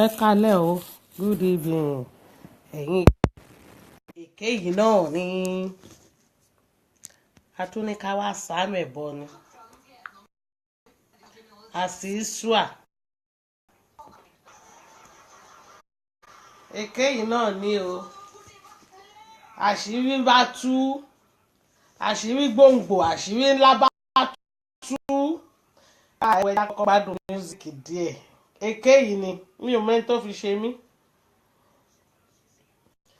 Ẹ kálẹ́ o, good evening. Ẹ̀yin èké yìí náà ni a tún ní ká wá sáàmù ẹ̀bọ ni. Àṣìṣúà. Èké yìí náà ni o. Àṣírí bá tú, àṣírí gbòǹgbò, àṣírí ńlá bá tú. Àwọn ẹja kọ́kọ́ gbádùn mísíkì díẹ̀. Èké yìí ni mi ò mẹ́ni tó fi ṣe mí.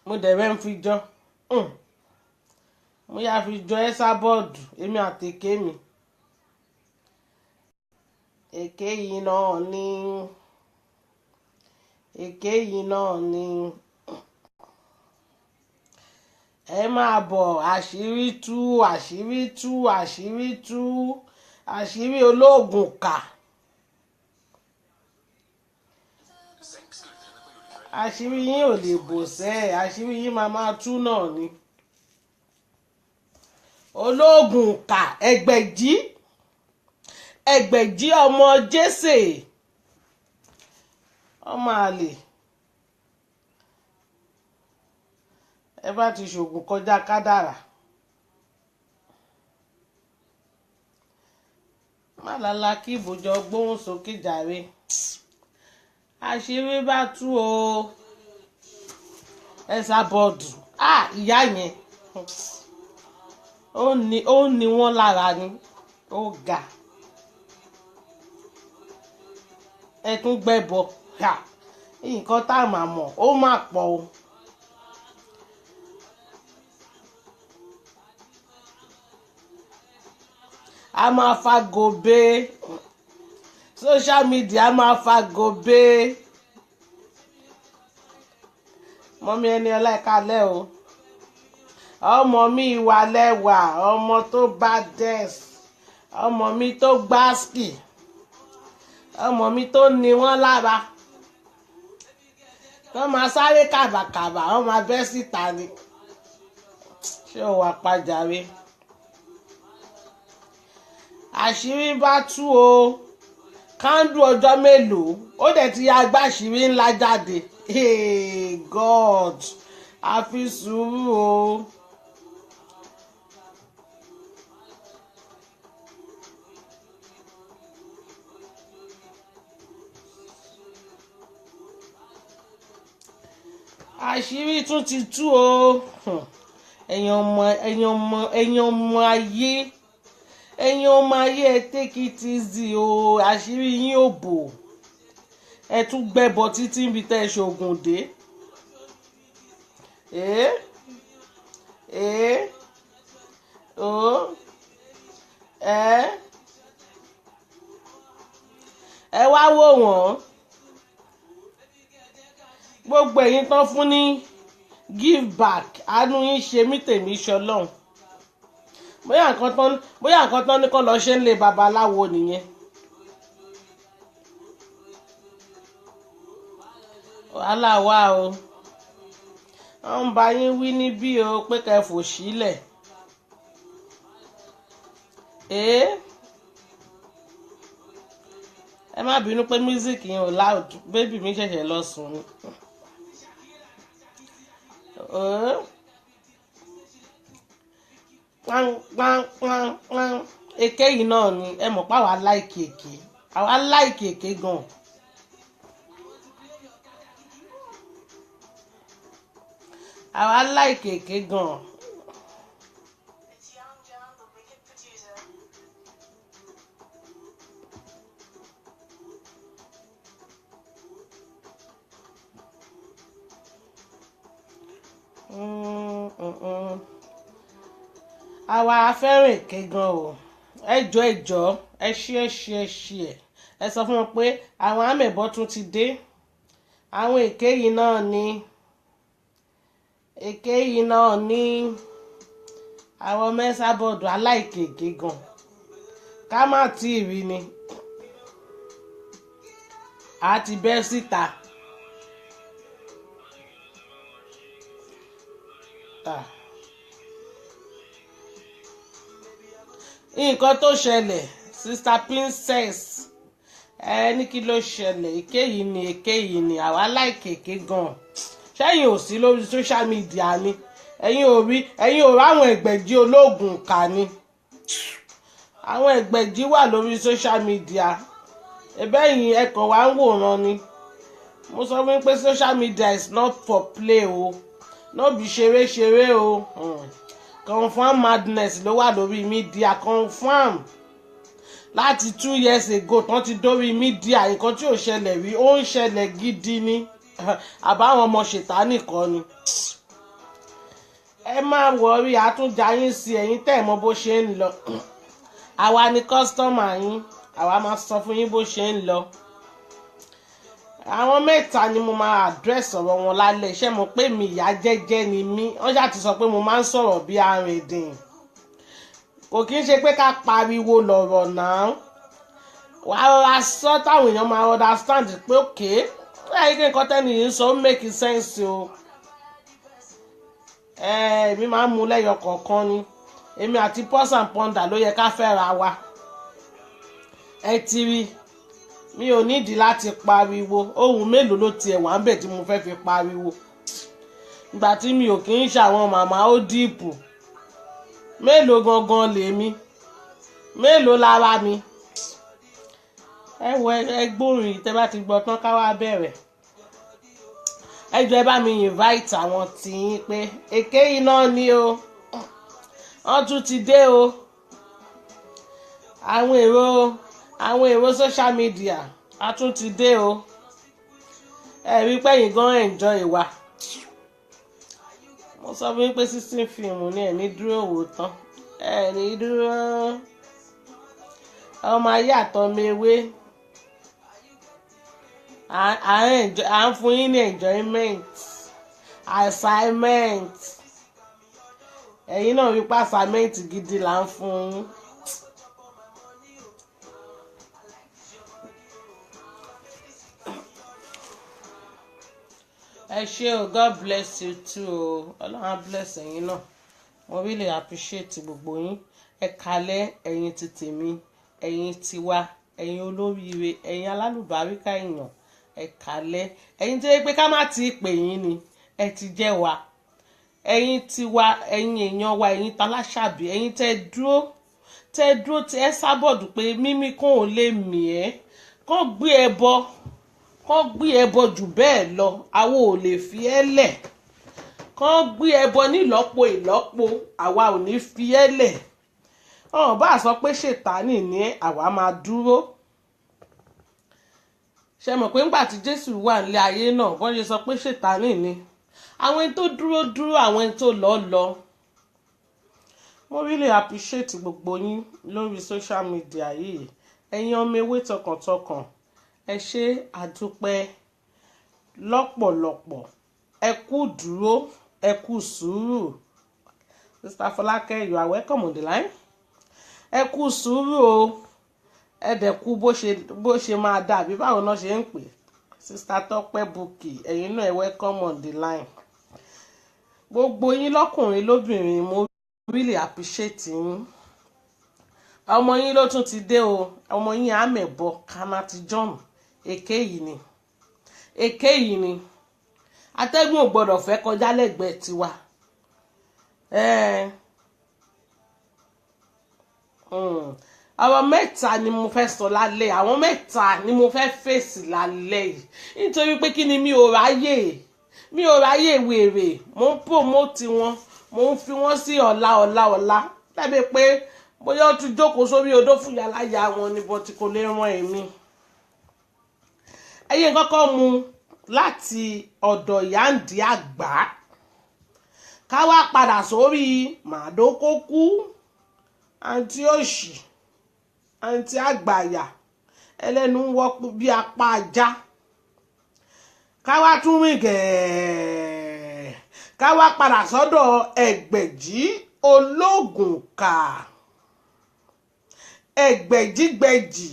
Mo dẹ̀ rẹ́ ń fi jọ. Mo yá fi jọ ẹ́sà bọ́ọ̀dù èmi àti èké mi. Èké yìí náà ni. Èké yìí náà ni. Ẹ máa bọ̀ àṣírí tú, àṣírí tú, àṣírí tú, àṣírí olóògùn kà. Àṣírí yín ò lè bò sẹ́, àṣírí yín máa tú náà ni. Olóògùn kà ẹgbẹ̀jì, ẹgbẹ̀jì ọmọ Jésè, ọmọ àlè. Ẹ bá ti ṣògùn kọjá kádàrá. Má lálá kí ìbòjọ́ gbóhùn sókè jàre. Àṣírí bá tú o. Ẹ́sà bọ́ọ̀dù. Ìyá yẹn. Ó ní wọ́n lára ni. Ó ga. Ẹ tún gbẹ́bọ. Nǹkan tá a máa mọ̀ ó máa pọ̀ o. A máa fa gòbé. Social media máa fa gòbé. Mọ́mí ẹni ọlá ẹ kálẹ́ o. Ọmọ mi ìwà lẹ́wà, ọmọ tó bá dẹ́s, ọmọ mi tó gbáskì, ọmọ mi tó ní wọ́n lára. Wọ́n máa sáré kàbàkàbà, wọ́n máa bẹ́ síta ni. Ṣé o wà pàjáwé? Àṣírí bá tú o. Kándù ọjọ́ mélòó ó dẹ̀ ti ya agbáṣírí ńlá jáde. Hey God, a fi sùúrù o. Àṣírí tún ti tú o. Ẹ̀yin ọmọ ayé, ẹ̀yin ọmọ ayé ẹ take it easy o. Àṣírí yín ò bò. Ẹ tún gbẹ́bọ títí níbi tẹ́ ẹ ṣògùn dé. Ẹ wá wò wọ́n. Gbogbo ẹ̀yin tán fún ní give back, àánú yín ṣe mí tèmi ṣọlọ́run. Bóyá nǹkan tán ní kó lọ ṣe ń lé babaláwo nìyẹn. Wàhálà wà o. Wọ́n ń bá yín wí níbí o pé kẹ́ fò sílẹ̀. Ẹ má bínú pé music yẹn ò loud, bébì mi ṣẹ̀ṣẹ̀ lọ sùn ni. Èké yìí náà ni ẹ mọ̀ pé àwa láìkì èké, àwa láìkì èké gan. Àwa láìkì èké gan. Àwa fẹ́ràn èké gan o. Ẹjọ́ ẹ ṣí ẹ sọ fún wọn pé àwọn àmẹ̀bọ tún ti dé. Àwọn èké yìí náà ni. Èké yìí náà ni. Àwọn mẹ́sà bọ́ọ̀dù aláìkè èké gan. Ká má tí ì rí ni. A ti bẹ́ síta. Nǹkan tó ṣẹlẹ̀ Sister Princess ní kí ló ṣẹlẹ̀ èké yìí ni àwa láìkè èké gan ṣẹ́yìn ò sí lórí social media ni ẹ̀yin ò rí àwọn ẹgbẹ̀jì ológun kà ni àwọn ẹgbẹ̀jì wà lórí social media ẹ̀bẹ́yìn ẹ̀kọ́ wa ń wòran ni mo sọ fún yín pé social media is not for play o no be ṣeré o confam madness ló wà lórí media confam láti 2 years ago tán ti dórí media nǹkan tí ò ṣẹlẹ̀ rí ó ń ṣẹlẹ̀ gidi ni àbáwọn ọmọ ṣètánì kan ni ẹ má wọrí àtúnjà yín sí ẹ̀yin tẹ́ mọ̀ bó ṣe ń lọ àwa ni kọ́sítọ́mà yín àwa máa sọ fún yín bó ṣe ń lọ àwọn mẹ́ta ni mo máa àdírẹ́sì ọ̀rọ̀ wọn lálẹ́ iṣẹ́ mọ̀ pé mi ìyá jẹ́jẹ́ ni mí wọ́n ṣáà ti sọ pé mo máa ń sọ̀rọ̀ bí arìndìn kò kí ń ṣe pé ká pariwo lọ̀rọ̀ náà wàá rọra sọ táwọn èèyàn máa understand pé òkè láyé kí nǹkan tẹ́ni yìí ń sọ make sense o èmi máa ń mú lẹ́yọ kọ̀ọ̀kan ni èmi àti Pulse and Pounder ló yẹ ká fẹ́ra wa ẹ ti rí mi ò nídìí láti pariwo ohun mélòó ló tiẹ̀ wà ń bẹ̀ tí mo fẹ́ fi pariwo ìgbà tí mi ò kì í ṣàwọn màmá ó dìpù mélòó gangan lèmi mélòó lára mi ẹ wọ ẹ gbórin tẹ́ bá ti gbọ́ tán ká wá bẹ̀rẹ̀ ẹ jọ̀ọ́ ẹ bá mi invite àwọn tìyín pé èké yìí náà ni o wọ́n tún ti dé o àwọn èrò social media a tún ti dé o ẹ rí pẹ́yìn gan enjoy wa mo sọ fún yín pé 16 fíìmù ni ẹ̀ ní dúró wò tán ẹ̀ ní dúró ọmọ ayé àtọmọ ewé à ń fún yín ní enjoyment assignment ẹ̀yin náà rí pé assignment gidi là ń fún yín. ẹ ṣé o God bless you too o ọlọ́run bless ẹ̀yin náà mo really appreciate gbogbo yín ẹ kalẹ̀ ẹ̀yin ti tèmi ẹ̀yin tiwa ẹ̀yin olóríire ẹ̀yin alálùbáríkà èèyàn ẹ kalẹ̀ ẹ̀yin tó yẹ pé ká má ti pè yín ni ẹ ti jẹ́ wa ẹ̀yin tiwa ẹ̀yin èèyàn wa ẹ̀yin taláṣàbí ẹ̀yin tẹ́ dúró tẹ́ sábọ̀dù pé mímí kàn ò lè mì ẹ́ kàn gbé ẹbọ jù bẹ́ẹ̀ lọ àwa ò lè fi ẹ́ lẹ̀ kàn gbé ẹbọ nílọ́po ìlọ́po àwa ò ní fi ẹ́ lẹ̀ ọ̀hún bá sọ pé ṣètánì ní àwa máa dúró ṣe mọ̀ pé ńgbà tí Jésù wà nílé ayé náà wọ́n ṣe sọ pé ṣètánì ni àwọn ẹni tó dúró àwọn ẹni tó lọ mo really appreciate gbogbo yín lórí social media yìí ẹ̀yin ọmọ ewé tọkàntọkàn ẹ ṣé àdúpẹ́ lọ́pọ̀lọpọ̀ ẹ kú dúró ẹ kú sùúrù Sister Fọlákẹ́ you are welcome on the line ẹ kú sùúrù o ẹ dẹ̀ kú bó ṣe máa dàbí báwo náà ṣe ń pè Sister Tọ́pẹ́ Bukky ẹ̀yin náà ẹ welcome on the line gbogbo yín lọ́kùnrin lóbìnrin mo really appreciate yín ọmọ yín ló tún ti dé o ọmọ yín àmẹ̀bọ Kanati John èké yìí ni atẹ́gùn ò gbọ́dọ̀ fẹ́ kọjá lẹ́gbẹ̀ẹ́ tiwa àwọn mẹ́ta ni mo fẹ́ sọ lálẹ́ àwọn mẹ́ta ni mo fẹ́ fèsì lálẹ́ yìí nítorí pé kí ni mi ò ráyè wèrè mo ń promote wọn mo ń fi wọ́n sí ọ̀la lábẹ́ pé bóyá ó tún jókòó sórí odó fún yàláyà wọn ni bọ́tí kò lè ràn èmi ẹ̀yin kọ́kọ́ mu láti ọ̀dọ̀ Yáǹdí Àgbà ká wá padà sórí màdókókú àǹtí òṣì àǹtí àgbàyà ẹlẹ́nu ń wọ́ bí apá ajá ká wá tún rìn gẹ̀ẹ́ ká wá padà sọ́dọ̀ Ẹgbẹ̀jì Ológùnkà ẹgbẹ̀jìgbẹ̀jì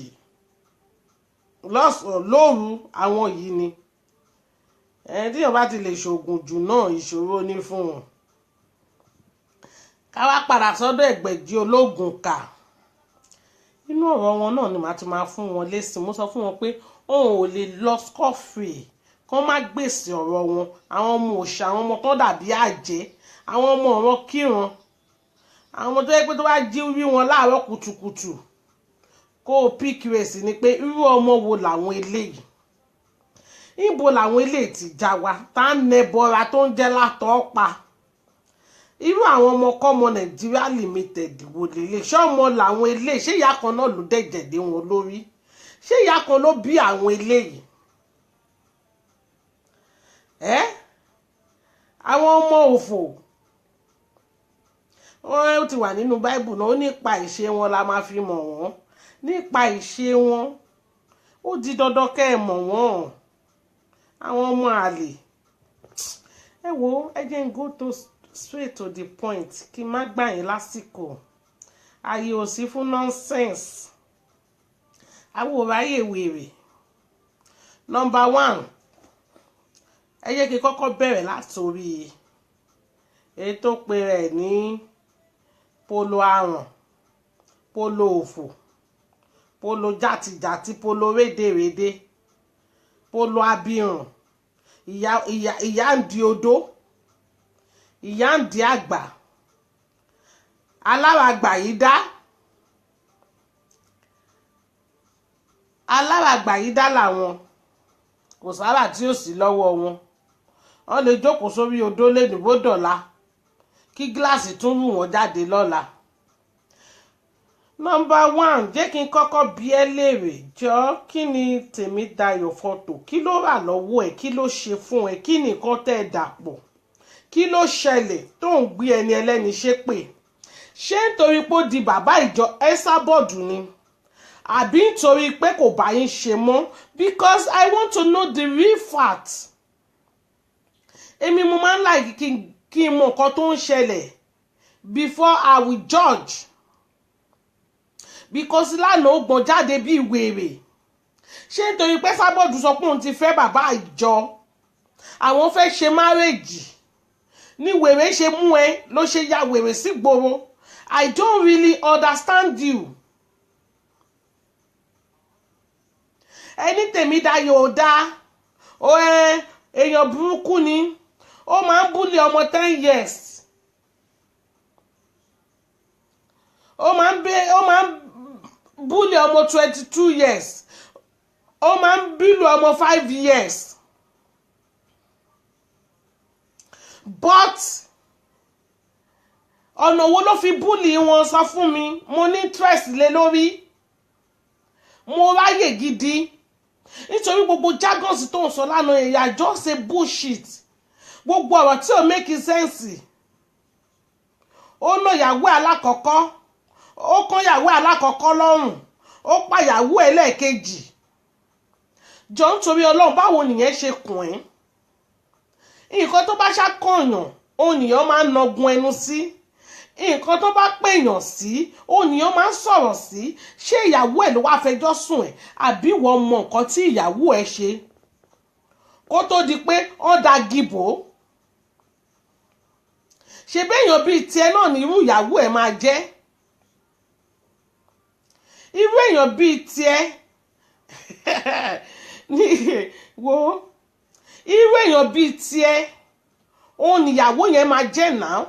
lọ́sàn-án lóru àwọn yìí ni tí yóò bá ti lè ṣoògùn jù náà ìṣòro ní fún wọn ká wá padà sọ́dọ̀ Ẹgbẹ̀jì Ológùnkà inú ọ̀rọ̀ wọn náà ni màá ti máa fún wọn lésì. Mo sọ fún wọn pé òun ò lè lọ scot-free kán má gbèsè ọ̀rọ̀ wọn. Àwọn ọmọ òṣà, àwọn ọmọ tó dàbí àjẹ́, àwọn ọmọ ọ̀rọ̀ kíran, àwọn ọmọ tó yẹ pé tó bá jí rí wọn láàárọ̀ kùtùkùtù kó o pick race ni pé irú ọmọ wo làwọn eléyìí, níbo làwọn eléyìí ti já wa, tá ń nẹbọra tó ń jẹ́ látọ̀ pa. Irú àwọn ọmọ kọ́mọ Nigeria Limited wò lélẹ̀, ṣé ọmọ làwọn eléyìí, ṣé ìyá kan náà ló dẹ̀jẹ̀ dé wọn lórí, ṣé ìyá kan ló bí àwọn eléyìí? Àwọn ọmọ òfò wọn ti wà nínú Bible náà, ó nípa ìṣe wọn la máa fi mọ̀ wọ́n, nípa ìṣe wọn ó di dandan kẹ́ ẹ mọ̀ wọ́n. Àwọn ọmọ àlè, ẹ wo, ẹ jẹ́ n go to straight to the point kí n má gbà yín lásìkò. Ààyè ò sí fún nonsense, àwọn ò ráyè wèrè. Number one, ẹ jẹ́ kí n kọ́kọ́ bẹ̀rẹ̀ látòrí èyí tó pe rẹ̀ ní polo àrùn, polo òfò, polo játijàti, polo rédèrèdè, polo abirùn, ìyá ń di odó, ìyá ń di àgbà, aláràgbà yìí dá, aláràgbà yìí dá làwọn, kò sára tí ó sì lọ́wọ́ wọn. Wọ́n lè jókòó sórí odó lẹ́nu bó dọ̀la kí gíláàsì tún rù wọ́n jáde lọ́la. Number one, jẹ́ kí n kọ́kọ́ bi ẹ́ léèrè, jọ kí ni Tèmídayọ̀ Photo, kí ló rà lọ́wọ́ ẹ̀, kí ló ṣe fún ẹ, kí nìkan tẹ́ ẹ dàpọ̀, kí ló ṣẹlẹ̀ tó ń gbé ẹni ẹlẹ́ni ṣépè? Ṣé nítorí pé ó di bàbá ìjọ Esabod ni, àbí nítorí pé kò bá yín ṣe mọ́? Because I want to know the real fact. Èmi mo máa ń like kí n mọ nǹkan tó ń ṣẹlẹ̀ before I will judge. Because lánàá ó gbọ̀n jáde bí wèrè. Ṣé nítorí pé Esabod sọ pé òun ti fẹ́ bàbá ìjọ, àwọn fẹ́ ṣe márèjì, ní wèrè ṣe mú ẹ ló ṣe ya wèrè sígboro? I don't really understand you. Ẹni Tèmídayọ̀ ò dáa, èèyàn burúkú ni, ó máa ń búlì ọmọ 10 years, ó máa ń búlì ọmọ 22 years, ó máa ń búlì ọmọ 5 years. But ọ̀nà wo ló fi búlì wọn? Sọ fún mi, mo ní interest lé lórí, mo ráyè gidi. Nítorí gbogbo jargons tó ń sọ lánàá ẹ̀yà just say bullshit, gbogbo ọ̀rọ̀ tí ò make sense. Ó ná ìyàwó alákọ̀ọ́kọ́, ó kán ìyàwó alákọ̀ọ́kọ́ lọ́rùn, ó pa ìyàwó ẹlẹ́ẹ̀kejì. Jọ nítorí Ọlọ́run, báwo nìyẹn ṣe kùn ẹ́? Nǹkan tó bá ṣàkànyàn ònìyàn máa ń nọgun ẹnu sí, nǹkan tó bá pèèyàn sí ònìyàn máa ń sọ̀rọ̀ sí. Ṣé ìyàwó ẹ̀ ló wá fẹjọ́ sùn ẹ̀, àbí wọ́n mọ nǹkan tí ìyàwó ẹ̀ ṣe kó tó di pé wọ́n da gìbò? Ṣé béèyàn bíi tiẹ̀ náà ni irú ìyàwó ẹ̀ máa jẹ́? Irú èèyàn bíi tiẹ̀ wo, irú èèyàn bíi tiẹ̀ òun níyàwó yẹn máa jẹ́ náà.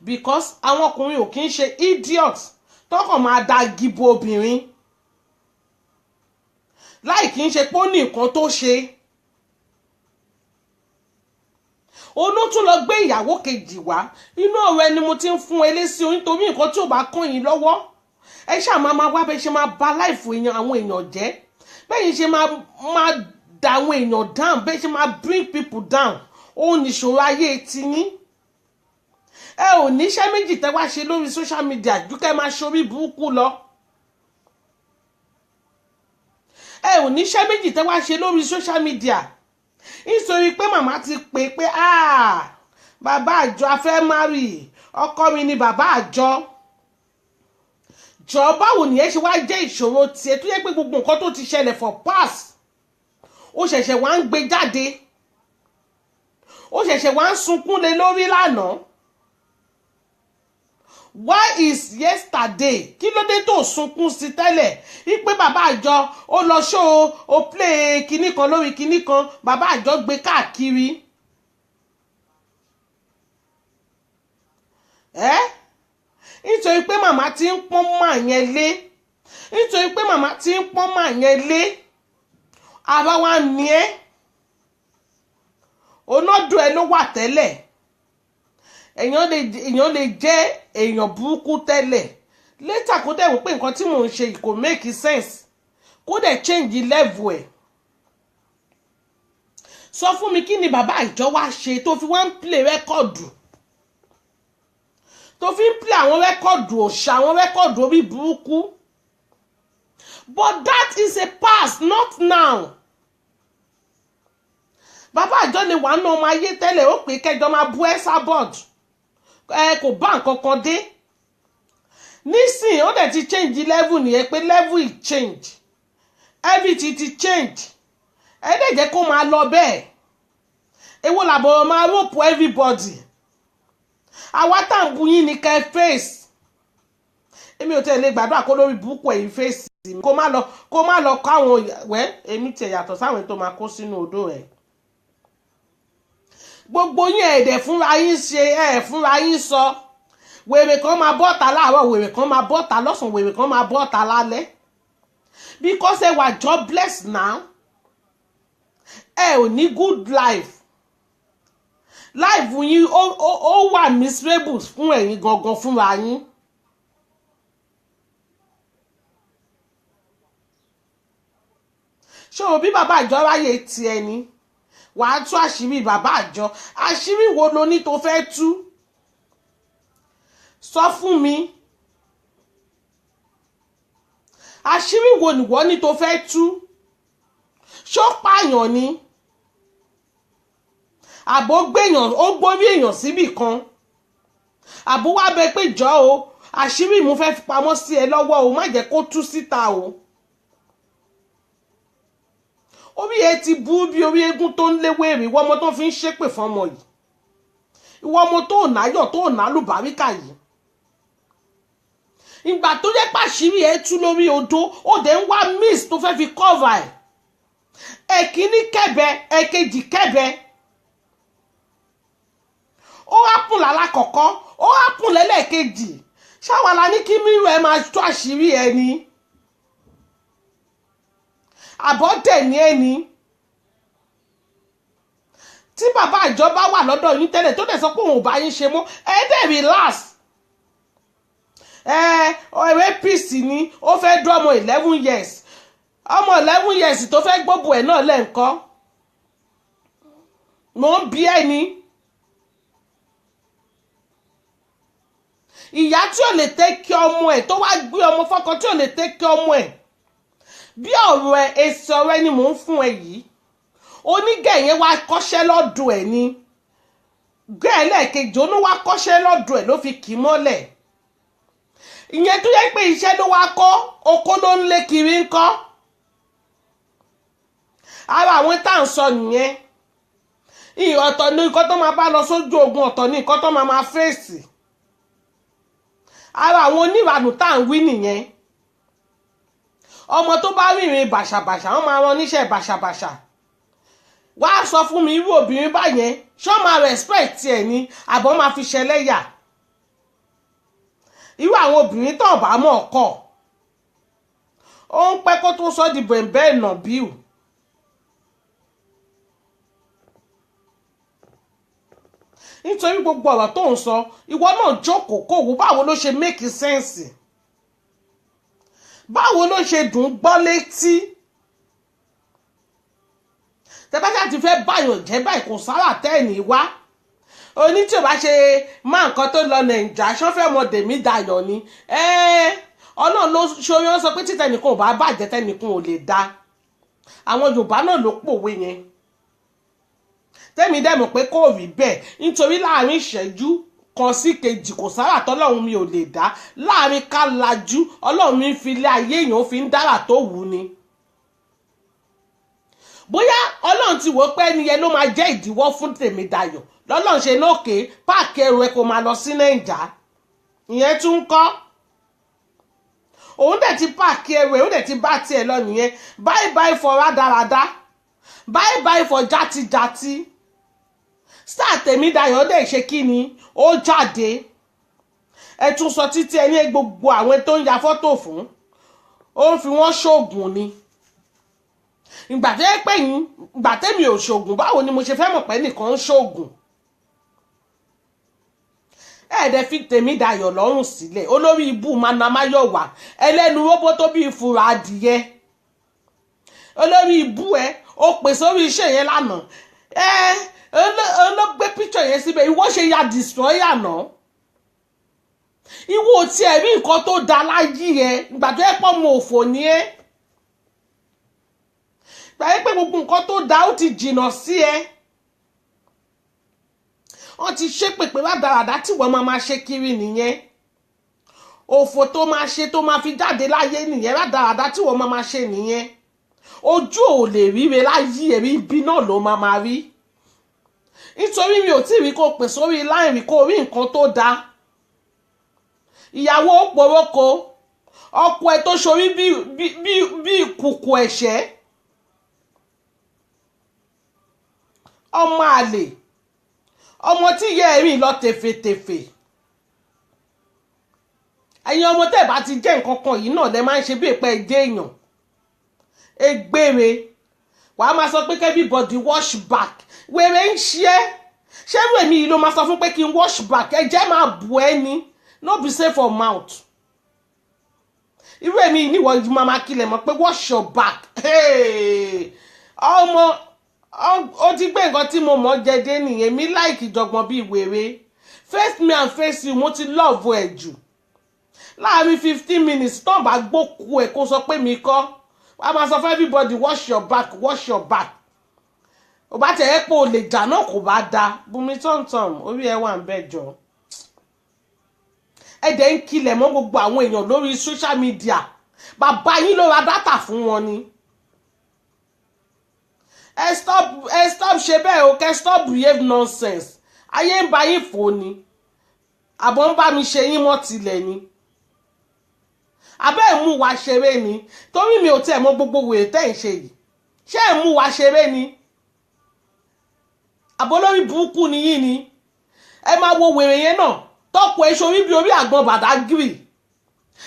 Because àwọn ọkùnrin ò kí ń ṣe idiot tọkàn máa da gìbò obìnrin láì kí ń ṣe pé ó ní nǹkan tó ṣe. Olú tún lọ gbé ìyàwó kejì wá, inú ọ̀rọ̀ ẹni mo ti ń fún ẹ lésì o, nítorí nǹkan tí ò bá kàn yín lọ́wọ́ ẹ ṣáà máa wá bẹ́ẹ̀ ṣe máa ba láìfò àwọn èèyàn jẹ́, bẹ́ẹ̀ ṣe máa da àwọn èèyàn down, bẹ́ẹ̀ ṣe máa bring people down. Ó ní ìṣòro ayé tiyín. Ẹ ò níṣẹ́ méjì tẹ́ wá ṣe lórí social media ju kẹ́ máa ṣorí burúkú lọ. Ẹ ò níṣẹ́ méjì tẹ́ wá ṣe lórí social media nítorí pé màmá ti pè pé bàbá àjọ afẹ́ márì, ọkọ mi ni bàbá àjọ. Jọ báwo nìyẹn ṣe wá jẹ́ ìṣòro tiẹ̀ tó yẹ pé gbogbo nǹkan tó ti ṣẹlẹ̀ for past ó ṣẹ̀ṣẹ̀ wá ń gbé jáde, ó ṣẹ̀ṣẹ̀ wá ń sunkún lé lórí lánàá, why is yesterday kí ló dé tó sunkún sí tẹ́lẹ̀ wípé bàbá àjọ ó lọ ṣó o play kinní kan lórí kinní kan bàbá àjọ gbé káàkiri nítorí pé màmá ti ń pọ́n mà yẹn lé nítorí pé màmá ti ń pọ́n mà yẹn lé ara wa ní ẹ́ onọ́dún ẹ ló wà tẹ́lẹ̀ èèyàn lè jẹ́ èèyàn burúkú tẹ́lẹ̀ later kó dẹ̀ wò pé nǹkan tí mò ń ṣe kò make sense kó dẹ̀ change level ẹ̀ sọ fún mi kí ni bàbá ìjọ wá ṣe tó fi wá ń play rẹ́kọ̀dù tó fi ń play àwọn rẹ́kọ̀dù òṣà àwọn rẹ́kọ̀dù orí burúkú but that is a past not now bàbá àjọ lè wà náà ọmọ ayé tẹ́lẹ̀ ó pè kẹjọ máa bú ẹ́ sábọ̀d kò bá nǹkan kan dé nísìnyí ó dẹ̀ ti change level nìyẹn pé level is change everything ti change ẹ dẹ̀ jẹ́ kó máa lọ bẹ́ẹ̀ èwo làbọ̀ máa rope everybody àwa tá à ń bu yín ní kẹ́ face èmi ò tẹ̀lé gbàdúrà kó lórí burúkú ẹ̀yìn face kó má lọ kọ́ àwọn wẹ́ èmi tiẹ̀ yàtọ̀ sáwọn tó máa kó sínú odò ẹ̀ gbogbo yín ẹ̀dẹ̀ fúnra yín ṣe fúnra yín sọ wèrè kan máa bọ́ta láàárọ̀ wèrè kan máa bọ́ta lọ́sàn-án wèrè kan máa bọ́ta lálẹ́ because ẹ wà jobless now ẹ ò ní good life life yín ó wà miserable fún ẹ̀yin gangan fúnra yín ṣé o bí bàbá àjọ ráyè tiẹ̀ ni wàá tú àṣírí bàbá àjọ àṣírí wo lo ní tó fẹ́ tú sọ fún mi àṣírí wo nìwọ ní tó fẹ́ tú ṣó pààyàn ni àbó gbèyàn ó gbórí èèyàn síbì kan àbó wá bẹ pé jọ o àṣírí mo fẹ́ fi pamọ́ sí ẹ lọ́wọ́ o má jẹ́ kó tú síta o orí ẹ ti bú bí orí eégún tó ń léwé èrè ìwọ ọmọ tó fi ń ṣépè fọmọ yìí ìwọ ọmọ tó náyọ̀ tó nálùbáríkà yìí ìgbà tó jẹ́ pàṣírí ẹ tú lórí odó ó dẹ̀ ń wá miss tó fẹ́ fi cover ẹ̀ ẹ̀kíní kẹ́bẹ ẹ̀kejì kẹ́bẹ ó hápùn lálákọ̀ọ́kọ́ ó hápùn lẹ́lẹ́kejì ṣáwàlá ní kí mírù ẹ máa tú àṣírí ẹ ni àbọ̀dẹ̀ ní ẹni tí bàbá ìjọba wà lọ́dọ̀ yín tẹ́lẹ̀ tó dẹ̀ sọ pé òun ò bá yín ṣe mọ́ ẹ dẹ̀ relax apc ni ó fẹ́ dún ọmọ 11 years ọmọ 11 years tó fẹ́ gbóbù ẹ̀ náà lẹ́ǹkọ́ mò ń bí ẹni ìyá tí ò lè tẹ́kí ọmọ ẹ̀ tó wá gbé ọmọ fọ́kọ tí ò lè tẹ́kí ọmọ ẹ̀ bí ọ̀rọ̀ ẹ èsì ọ̀rọ̀ ẹni mò ń fún ẹ yìí onígẹ̀yẹn wá kọ́ṣẹ́ lọ́dọ̀ ẹ̀ ni gẹ́ẹ̀lẹ́ẹ̀kejì ó ní wá kọ́ṣẹ́ lọ́dọ̀ ẹ̀ ló fi kì í mọ́lẹ̀ ìyẹn tó yẹ pé iṣẹ́ ló wá kọ́ okó ló ń lé kiri ń kọ́ ara àwọn tá à ń sọ nìyẹn ọ̀tọ̀ ní nǹkan tó máa bá lọ sójú ogun ọ̀tọ̀ ní nǹkan tó máa fèsì ara àwọn oníranù tá à ń wí nìyẹn ọmọ tó bá rìnrìn bàṣàbàṣà wọn máa rán níṣẹ́ bàṣàbàṣà wá sọ fún mi irú obìnrin báyẹn ṣọ́ máa respect ẹ̀ ní àbọ̀ máa fi ṣẹlẹ́yà irú àwọn obìnrin tó bá mọ̀ ọkọ̀ ó ń pẹ́ kó tó sọ di bẹ̀ẹ̀bẹ̀ ẹ̀nà bíù nítorí gbogbo ọ̀rọ̀ tó ń sọ ìwọ náà jókòó kó wò báwo ló ṣe make sense báwo ló ṣe dùn gbọ́ létí tẹ́bátà ti fẹ́ báyọ̀ jẹ́ báyìí kò sára tẹ́ẹ̀nì wá oní tí ò bá ṣe má nǹkan tó lọ nàìjà ṣọ́fẹ́ mọ dèmí dayọ̀ ni ọlọ́run ló ṣoyún sọ pé tí tẹnìkan ò bá bàjẹ́ tẹnìkan ò lè dá àwọn Yorùbá náà ló pòwe yẹn tẹ́mi dẹ̀ mọ̀ pé kò rí bẹ́ẹ̀ nítorí láàrin ìṣẹ́jú kan sí kejì kò sára tọ́lọ́run mi ò lè dá láàrin ká lajú ọlọ́run mi fi lé ayé èèyàn fi ń dára tó wù ni bóyá ọlọ́run ti wò pé ẹni yẹn ló máa jẹ́ ìdíwọ́ fún Tèmídayọ̀ lọ́lọ́run ṣe lókè páàkì ẹrù ẹ kó máa lọ sí nàìjà ìyẹn tún ń kọ́ òun dẹ̀ ti páàkì ẹrù ẹ̀ ó dẹ̀ ti bá tiẹ̀ lọ nìyẹn bye bye for rádaràda bye bye for játijàti Star Tèmídayọ̀ dẹ̀ ṣe kí ni ó jáde ẹ tún sọ títí ẹ ní gbogbo àwọn tó ń ya fọ́tò fún ó ń fi wọ́n ṣoògùn ni ìgbà tó yẹ pé yín ìgbà tẹ́mi ò ṣoògùn báwo ni mo ṣe fẹ́ mọ̀ pé nìkan ń ṣoògùn ẹ̀ẹ́dẹ̀ fi Tèmídayọ̀ lọ́rùn sílẹ̀ olórí ibú manamáyọ̀wá ẹlẹ́nu róbó tó bí ìfura adìyẹ olórí ibú ẹ ó pè sórí iṣẹ́ yẹn lánàá olóògbé píṣọ̀ yẹn síbẹ̀ ìwọ ṣe ya destroyer náà ìwọ tí ẹ rí nǹkan tó da láyé ẹ ìgbà tó yẹ pọ̀ mọ́ òfò ní ẹ gbà yẹ pé gbogbo nǹkan tó da ó ti jìnnà sí ẹ wọ́n ti ṣépè pé rádaràdá tí wọ́n máa ṣe kiri nìyẹn òfò tó máa ṣe tó máa fi jáde láyé nìyẹn rádaràdá tí wọ́n máa ṣe nìyẹn ojú ò lè ríre láyé ẹ̀rí ibi náà ló máa rí nítorí mi ò tí ì rí kó pè sórí láìrí kó rí nǹkan tó dáa ìyàwó poroko ọkọ ẹ tó ṣorí bí kùkù ẹ̀ṣẹ́ ọmọ àlè ọmọ tí ìyá ẹ̀ rìn lọ tèfètèfè ẹ̀yin ọmọ tẹ́ bá ti jẹ́ nǹkan kan yìí náà lẹ máa ń ṣe bí ìpẹ́ ẹ̀jẹ̀ èèyàn egbére wàá máa sọ pé everybody wash back wèrè ń ṣe ṣé wèmí yìí ló máa sọ fún pé kí n wash back ẹ̀jẹ̀ máa bù ẹ́ ni no be safe for mouth irú èmi yìí níwọ̀n máa máa kílẹ̀ mọ́ pé wash your back ọmọ ó ti gbé nǹkan tí mo mọ̀ jẹjẹ nìyẹn mi láìkì jọgbọ́n bíi wèrè face me and face you mo ti love ẹ̀ jù láàrin 15 minutes tán bá gbókù ẹ̀ kó sọ pé mi kọ́ wàá máa sọ fún everybody wash your back wash your back ò bá tẹ̀ ẹ́ pé o lè jà náà kò bá da Bùnmi tọ̀ntọ̀n orí ẹ̀ wà ń bẹ̀ jọ ẹ̀dẹ̀ ń kilẹ̀ mọ́ gbogbo àwọn èèyàn lórí social media bàbá yín ló ra dátà fún wọn ni ẹ stop ṣe bẹ́ẹ̀ o kẹ́ stop behave nonsense ayé ń bá yín fò ni àbọ̀ ń bá mi ṣe yín mọ́ tilẹ̀ ni abẹ́ ẹ̀ mú wa ṣeré ni torí mi ò tẹ̀ mọ́ gbogbo wèrè tẹ́ ń ṣe yìí ṣé ẹ̀ mú wa ṣeré ni àbọ̀ lórí burúkú ni yín ni ẹ máa wo wèrè yẹn náà tọ́pọ̀ ẹ̀ ṣorí bí orí àgbọn Badagry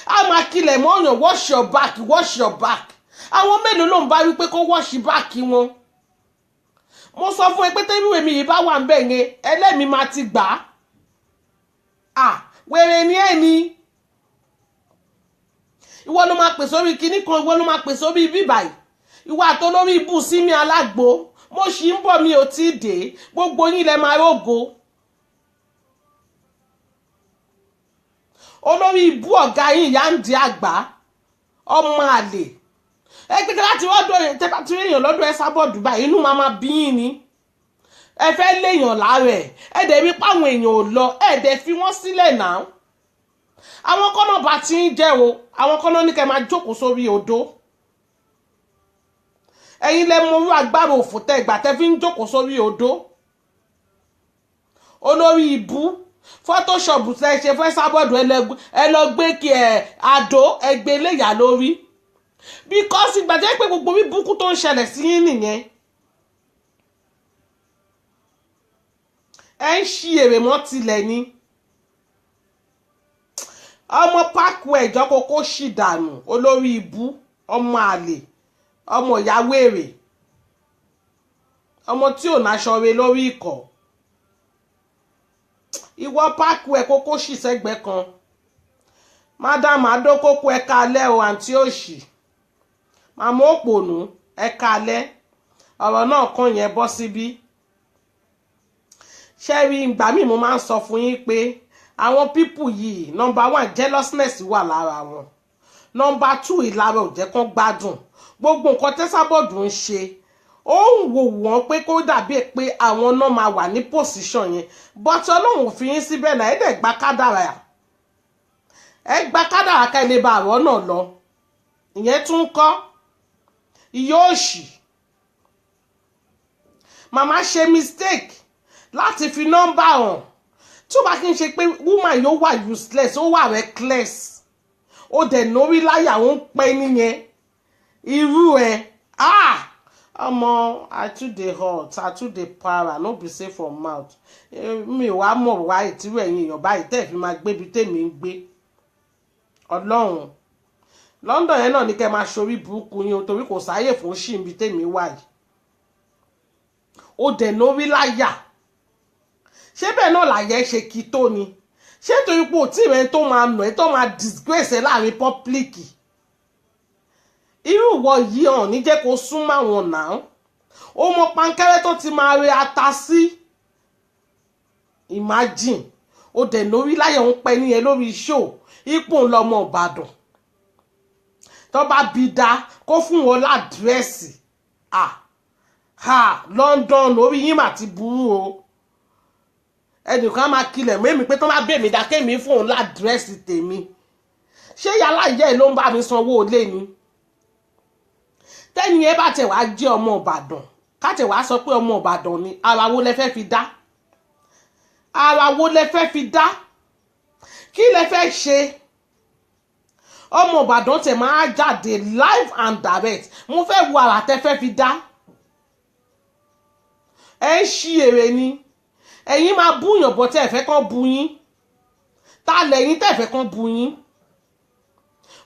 a máa kilẹ̀ mọ́ ọ̀yàn wash your back wash your back àwọn mélòó ló ń bá wípé kó wash back wọn mo sọ fún ẹ pé tẹ́bí mi yìí bá wà ń bẹ̀ yẹn ẹlẹ́mìí máa ti gbà á wèrè ni ẹ ni ìwọ ló máa pè sórí kinní kan ìwọ ló máa pè sórí bíbáyìí ìwọ àtolórí ibù sí mi alágbo mo sì ń bọ̀ mi ò tí ì dé gbogbo yín lẹ máa rógo olórí ibù ọ̀gá yín ìyá ń di àgbà ọmọ àlè ẹgbẹ́ láti rọ́dọ̀ yẹn tẹ́ bá ti rí èèyàn lọ́dọ̀ ẹ sábọ̀ Dubai inú máa bí yín ni ẹ fẹ́ léèyàn lára ẹ̀ dẹ̀ rí páwọn èèyàn ò lọ ẹ̀ dẹ̀ fi wọ́n sílẹ̀ náà àwọn kọ́nà bá ti ń jẹ́ o àwọn kọ́nà ní kẹ́ máa jókòó sórí odó ẹ̀yin lẹ mọ orú agbára òfò tẹ́ ìgbà tẹ́ fi ń jókòó sórí odó olórí ibú photoshop tẹ́ ṣe fẹ́ sábọ̀dù ẹ lọ gbé kí àdó ẹgbẹ́ léyà lórí because ìgbà jẹ́ pé gbogbo bí búkú tó ń ṣẹlẹ̀ sí yín nìyẹn ẹ ń ṣí èrè mọ́ tilẹ̀ ni ọmọ Parkway ìjọ kókó ṣì dànù olórí ibú ọmọ àlè ọmọ ìyá wèrè ọmọ tí ò náṣọ re lórí ikọ̀ ìwọ Parkway kókó ṣì sẹ́gbẹ́ kan madam adókókó ẹ̀ka alẹ́ o àǹtí òṣì màmá òpònú ẹ̀ka alẹ́ ọ̀rọ̀ náà kàn yẹn bọ́ síbí ṣẹ́rí ìgbà míì mo máa ń sọ fún yín pé àwọn pípù yìí number 1 jealousness wà lára wọn number 2 ìlara ò jẹ́ kán gbádùn gbogbo nǹkan tẹ́sàbọ̀dù ń ṣe ó ń wò wọ́n pé kó dàbí pé àwọn náà máa wà ní position yẹn but ọlọ́run fi yín síbẹ̀ náà ẹ̀ dẹ̀ gba kádàrà ẹ̀ gba kádàrà ká ilé bá àrọ́ náà lọ ìyẹn tún kọ́ ìyá òṣì màmá ṣe mistake láti fi nọ́mbà hàn tí ó bá kí n ṣe pé woman yóò wà useless ó wà reckless ó dẹ̀ nórí láyà ó ń pẹ́ nìyẹn irú ẹ̀ ọmọ I too dey hot I too dey para no be say for mouth mi wá mọ̀ wá ìtírú ẹ̀yin èèyàn báyìí tẹ́ fi máa gbébi tèmi ń gbé ọlọ́run London yẹn náà ní kẹ́ máa ṣorí burúkú yín o torí kò sáyè fún ṣì ń bi tèmi wà yìí ó dẹ̀ nórí láyà ṣé bẹ́ẹ̀ náà làyẹ̀ ṣe kí tó ni ṣé torí pé òtí rẹ̀ tó máa nà ẹ́ tó máa disgrace ẹ̀ láàrin public irú ìwọ yìí hàn ní jẹ́ kó súnmọ́ àwọn náà ó mọ pankẹ́rẹ́ tó ti máa re ata sí imagine ó dẹ̀ lórí láyẹ̀ ń pẹ́ níyẹn lórí show ipò ńlọmọ Ìbàdàn tó bá bí dá kó fún wọn ládírẹ́sì London lórí yín mà ti burú o ẹnìkan máa kilẹ̀ mẹ́mi pé tó bá bèmí dá kémi fún òun ládírẹ́sì tèmi ṣé yàrá ìyá ẹ̀ ló ń bá mi sanwó ilé ni tẹ́ni ẹ bá tẹ̀ wá jẹ́ ọmọ Ìbàdàn káàtẹ̀ wá sọ pé ọmọ Ìbàdàn ni ara wo lẹ fẹ́ fi dá ara wo lẹ fẹ́ fi dá kí lẹ fẹ́ ṣe ọmọ Ìbàdàn tẹ̀ máa jáde live and direct mo fẹ́ wo ara tẹ́ fẹ́ fi dá ẹ ń ṣí èrè ni ẹ̀yin máa búyàn bọ́ tẹ́ ẹ fẹ́ kàn bú yín ta lẹ́yìn tẹ́ ẹ fẹ́ kàn bú yín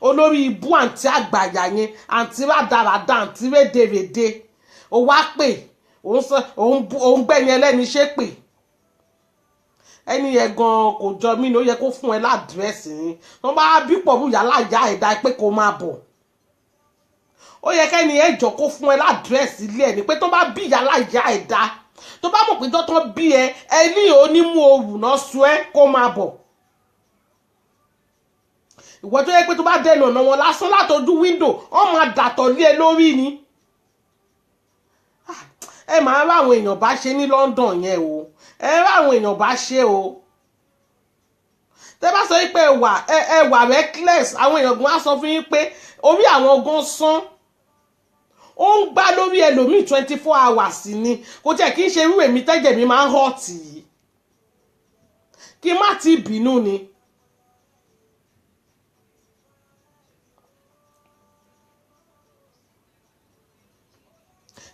olórí ibú àǹtí àgbàyà yẹn àǹtí rádaràdà àǹtí rédèrèdè ó wá pè òun gbẹ̀yìn ẹlẹ́ni ṣe pè ẹni yẹn gan kò jọ mí ni ó yẹ kó fún ẹ ládírẹ́sì yín wọ́n bá bí pọ̀ bú yàrá ìyá ẹ̀dá pé kó máa bọ̀ ó yẹ kẹ́ni yẹn jọ kó fún ẹ ládírẹ́sì ilé ẹ̀ ní pé tó bá bí yàrá ìyá ẹ̀dá tó bá mọ̀ pé tọ́tọ́ bí ẹ ní onímú òrù náà sọ ẹ kó máa bọ̀ ìwọ tó yẹ pé tó bá dẹnu ọ̀nà wọn lásán látọjú wíńdò wọ́n máa dàtọ̀ lé ẹ lórí ni ẹ máa rá àwọn èèyàn bá ṣe ní London yẹn o ẹ rá àwọn èèyàn bá ṣe o tẹ bá sọ pé ẹ wà reckless àwọn èèyàn gan á sọ fún yín pé orí àwọn gan sán ó ń gbá lórí ẹlòmíì 24 hours ni kò jẹ́ kí n ṣe irú èmi tẹ́jẹ̀ mi máa ń hot yìí kí n má ti bínú ni.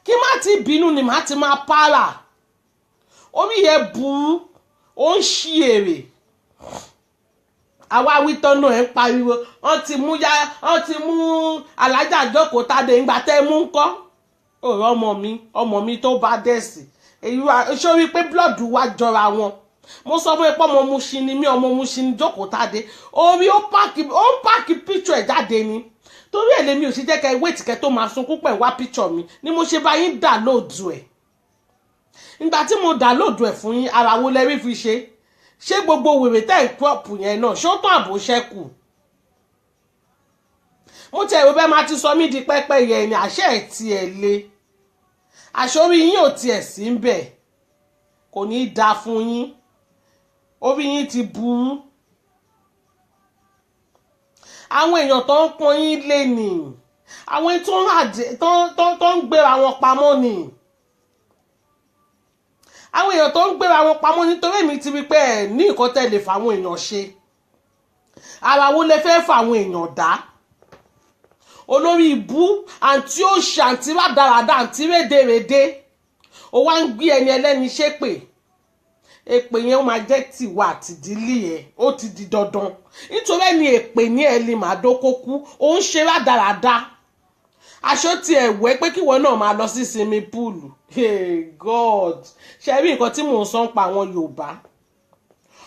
kí má ti bínú ni má ti máa para orí yẹn burú ó ń ṣí èrè àwa wítọ́ náà ẹ̀ ń pariwo wọ́n ti mú alájà jókòó tádé ńgbà tẹ́ mú ń kọ́ ọ̀rọ̀ ọmọ mi tó bá dẹ̀sì èyí sórí pé blọ́ọ̀dù wa jọra wọn mo sọ fún ẹ pé ọmọ Mushin ni mí ọmọ Mushin ni jókòó tádé orí ó pààkì píṣọ ẹ̀ jáde ni torí ẹ̀ lèmi ò ṣe jẹ́ kẹ́ wéètì kẹ́ tó máa sunkún pẹ̀ wá píṣọ mi ni mo ṣe bá yín dàlóòdù ẹ̀ ìgbà tí mo dàlóòdù ẹ̀ fún yín ara wo lẹ́rí fi ṣé gbogbo wèrè tẹ́ ẹ̀ crop yẹn náà ṣó tán àbò ṣẹ́kù mo tẹ̀ ìwé bẹ́ẹ̀ máa ti sọ mí di pẹ́pẹ́ yẹn ni àṣẹ ẹ̀ tiẹ̀ le àṣorí yín ò tiẹ̀ sí ń bẹ̀ kò ní í da fún yín orí yín ti burú àwọn èèyàn tó ń pọ́n yín lé ni àwọn tó ń gbéra wọn pamọ́ ni àwọn èèyàn tó ń gbéra wọn pamọ́ nítorí èmi ti rí pé ẹ̀ ní nǹkan tẹ̀lé fáwọn èèyàn ṣe ara wo lẹ fẹ́ fáwọn èèyàn dá olórí ibú àǹtí òṣì àǹtí rádaràdà àǹtí rédèrèdè ó wá ń gbé ẹni ẹlẹ́ni ṣépè èpè yẹn ó máa jẹ́ tìwà àtìdílé ẹ̀ ó ti di dandan nítorí ẹni èpè ní ẹ̀lì màdókókú ó ń ṣe rádaràdà aṣọ ti ẹ̀wẹ́ pé kíwọ náà máa lọ sí swimming pool hey God ṣe rí nǹkan tí mò ń sọ ń pa àwọn Yorùbá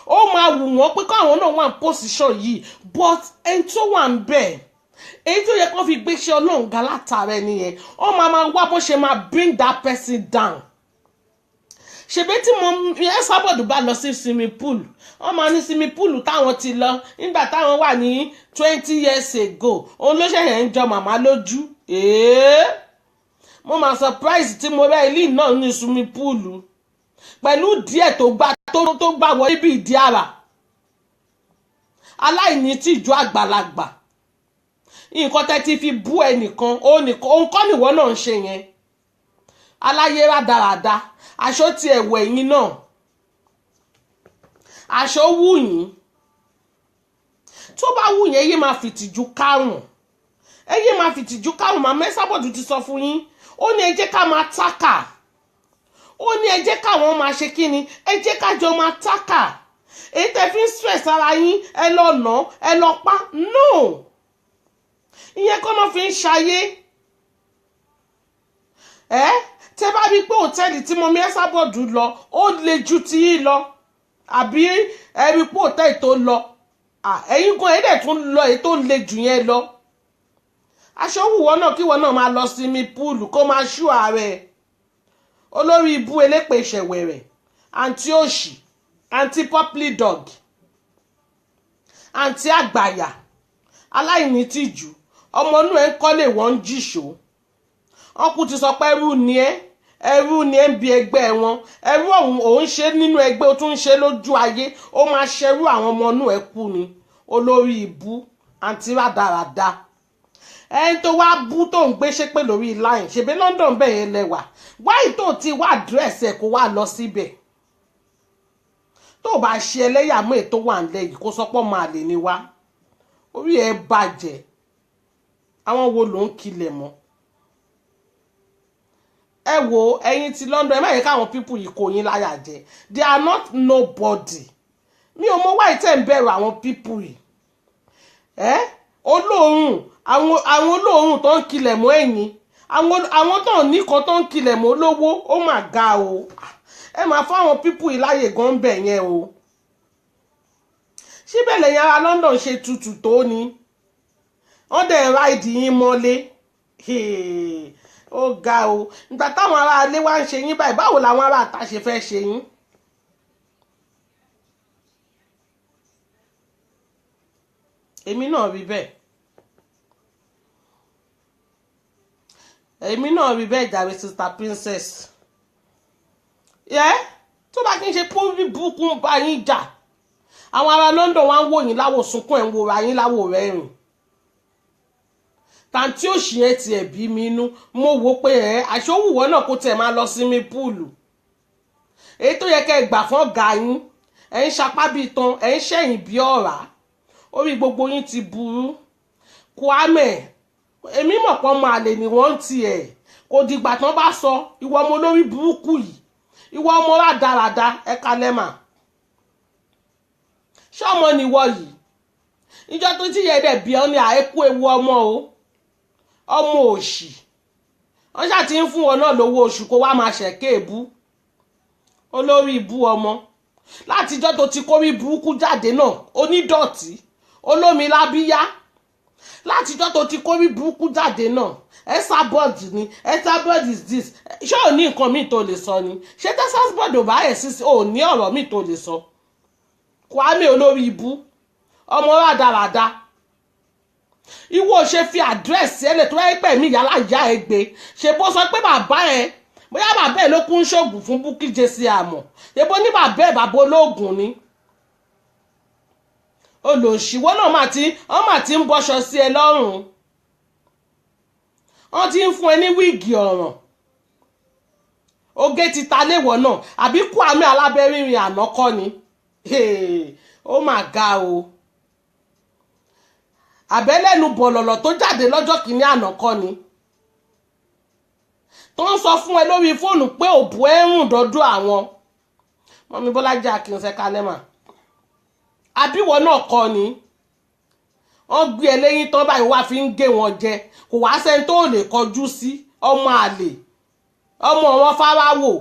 ó máa wù wọ́n pé káwọn náà wà ní position yìí but ẹni tó wà ń bẹ̀ èyí tó yẹ kó fi gbéṣẹ́ Ọlọ́run ga látara ẹni yẹn ó máa wá bó ṣe máa bring that person down ṣèbí tí mo yẹ sábọ̀dù bá lọ sí swimming pool wọ́n máa ní swimming pool táwọn ti lọ nígbà táwọn wà ní 20 years ago òun ló ṣẹ̀ṣẹ̀ ń jọ màmá lójú mo máa surprise tí mo rẹ́ ilé náà ní swimming pool pẹ̀lú díẹ̀ tó gbà wọ ibi ìdí ara aláìní tìjú àgbàlagbà nǹkan tẹ́ ti fi bú ẹnìkan òun kọ́ nìwọ náà ń ṣe yẹn aláyé rádaràda aṣọ ti ẹ̀wọ̀ ẹ̀yìn náà aṣọ wù yín tó bá wù yín ẹ yé máa fìtìjú kárùn ẹ yé máa fìtìjú kárùn. Màmá Esabod ti sọ fún yín ó ní ẹ jẹ́ ká máa tákà ó ní ẹ jẹ́ káwọn máa ṣe kí ni ẹ jẹ́ kájọ máa tákà èyí tẹ́ fi ń stress ara yín ẹ lọ nà ẹ lọ pa no ìyẹn kọ́ náà fi ń ṣayé tẹ́ bá rí pé hòtẹ́ẹ̀lì tí Mọ́mì Esabod lọ ó le ju ti yín lọ àbí ẹ rí pé hòtẹ́ẹ̀lì tó lọ ẹ̀yin gan ẹ̀dẹ̀ tún lọ èyí tó le jù yẹn lọ aṣọ wùwọ́ náà kí wọ́n náà máa lọ sinmi púùlù kó máa ṣú ààrẹ olórí ibú elépè ìṣẹ̀wẹ̀rẹ̀ àǹtí òṣì àǹtí poply dog àǹtí àgbàyà aláìní tìjú ọmọ inú ẹ̀ ń kọ́lé wọ́n ń jìṣó ọkù ti sọ pé ẹrú ni ẹ ń bi ẹgbẹ́ wọn ẹrú òun ṣe nínú ẹgbẹ́ ó tún ń ṣe lójú ayé ó máa ṣerú àwọn ọmọ inú ẹ̀ kú ni olórí ibú àǹtí rádaràda ẹni tó wá bú tó ń gbé ṣépè lórí line ṣèbí London bẹ́ẹ̀ yẹn lẹ́wà wáyé tó ti wá àdírẹ́sì ẹ̀ kó wá lọ síbẹ̀ tó bá ṣe ẹlẹ́yàmọ́ ètò wà ń lẹ́yìn kó sọpọ́ máa lè ní wá orí ẹ̀ bàjẹ́ àwọn wo ló ń kilẹ̀ mọ́ ẹ wo ẹ̀yin ti London ẹ má yẹ káwọn people yìí kò yín láyà jẹ they are not nobody mi ò mọ wáyé tẹ̀ ń bẹ̀rù àwọn people yìí olóòórùn àwọn olóòórùn tó ń kilẹ̀ mọ́ ẹ̀yìn àwọn tó ní kan tó ń kilẹ̀ mọ́ lówó ó mà ga o ẹ máa fáwọn pípù ìláyè gan bẹ̀ yẹn o síbẹ̀ lẹ́yìn ara London ṣe tutù tó ni wọ́n dẹ̀ ráìdì yín mọ́lé ó ga o nígbà táwọn ará ilé wá ń ṣe yín báyìí báwo làwọn ará àta ṣe fẹ́ ṣe yín. èmi náà rí bẹ́ẹ̀ jàre sister princess tó bá kí n ṣe pórí burúkú bá yín jà àwọn ará London wá ń wò yín láwò sunkún ẹ̀ ń wòra yín láwò rẹ́rìn tàǹtí òṣì yẹn tiẹ̀ bí mi inú mo wò pé àṣọwùwọ́ náà kó tẹ̀ máa lọ sinmi púùlù èyí tó yẹ kẹ́ ẹ gbà fún ọ̀gá yín ẹ̀ ń sapá bíi tan ẹ̀ ń ṣẹ̀yìn bí ọ̀rá orí gbogbo yín ti burú Kwame èmi mọ̀ pọ́n máa lè ní wọ́n tiẹ̀ kò dìgbà tán bá sọ ìwọ ọmọ olórí burúkú yìí ìwọ ọmọ rádaràda ẹ̀ka lẹ́mà ṣọ́mọ nìwọ yìí ìjọ tó ti yẹ dẹ̀ bí ọ́ ní àékú ewu ọmọ ọmọ òṣì wọ́n ṣáà ti ń fún wọn náà lówó oṣù kó wá máa ṣẹ̀kẹ́ èbú olórí ibú ọmọ látijọ́ tó ti kórí burúkú jáde náà onídọ̀tí olómi lábíyá látijọ́ tó ti kórí burúkú jáde náà Esabod ni Esabod is this ṣé ò ní nǹkan míì tó lè sọ ni ṣé Esabod ò bá ẹ̀ sí ò ní ọ̀rọ̀ míì tó lè sọ Kwame olórí ibú ọmọ rádaràda ìwọ ṣe fi àdírẹ́sì ẹlẹ́ tó ẹ pẹ̀ mí yàrá ìyá ẹ gbé ṣe bó sọ pé bàbá ẹ bóyá bàbá ẹ ló kún ṣoògùn fún Bukky Jesse àmọ́ ebo ní bàbá ẹ bàbá olóògùn ni olòṣìwọ́ náà mà ti ń bọ́ṣọ sí ẹ lọ́rùn wọ́n ti ń fún ẹ ní wíìgì ọ̀ràn oge ti ta léwọ̀ náà àbí Kwame alábẹ́rìnrìn àná kọ́ ni ó mà ga o àbẹ́lẹ́nu bọ̀lọ̀lọ̀ tó jáde lọ́jọ́ kìíní àná kọ́ ni tó ń sọ fún ẹ lórí fóònù pé òbú ẹ ń rùn dọ́dọ̀ àwọn Mọ́mì Bọ́lájí Akínsẹ́ Kálẹ́mà àbíwọ̀ náà kọ́ ni wọ́n gbé ẹ lẹ́yìn tán báyìí wá fi ń gé wọn jẹ kò wá sẹ́ni tó lè kọjú sí ọmọ àlè ọmọ wọn Fáráwò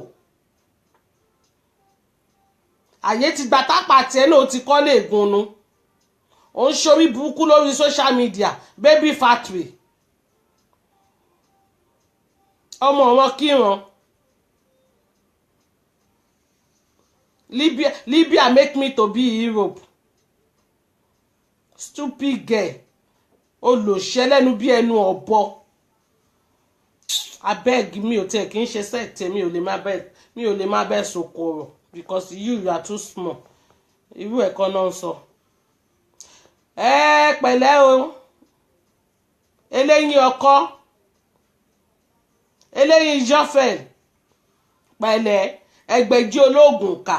àyè ti gba tápà tiẹ̀ náà ti kọ́ lè gunnu ó ń ṣorí burúkú lórí social media baby factory ọmọ wọn kíran Libya make me to be Europe stupid girl olùṣẹ́lẹ́nu bí ẹnu ọ̀bọ abeg mi ò tẹ̀ kí n ṣe sẹ́ẹ̀tẹ̀ mi ò lè má bẹ́ẹ̀ sòkòrò because you are too small irú ẹ̀kọ́ náà ń sọ pẹ̀lẹ́ o eléyìí ọkọ eléyìí jọ́fẹ̀l pẹ̀lẹ́ ẹgbẹ̀jì olóògùn kà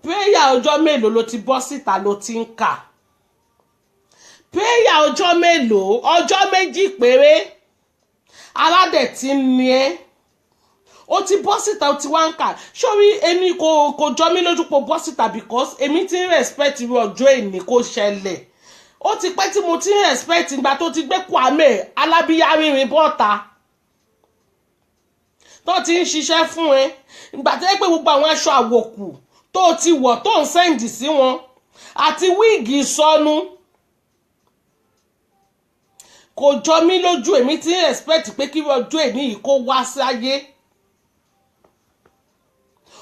prayer ọjọ́ mélòó ló ti bọ́ síta ló ti ń kà? Prayer ọjọ́ mélòó? Ọjọ́ méjì péré. Aládẹ̀ tí ń ní ẹ́. Ó ti bọ́ síta ó ti wá ń kà. Sórí èmi kò jọ mí lójú pé bọ́ síta because èmi ti ń respect irú ọjọ́ èní kó ṣẹlẹ̀. Ó ti pẹ́ tí mo ti ń respect ìgbà tó ti gbé Kwame Alábíyá rìnrìn bọ́ta. Tó ti ń ṣiṣẹ́ fún ẹ. Ìgbà tó yẹ pé gbogbo àwọn aṣọ àwòkù tó ti wọ̀ tó ń sẹ́ǹdì sí wọn àti wíìgì sọnù. Kò jọ mí lójú èmi ti ń respect pé kí ọjọ́ èní yìí kó wá sáyé.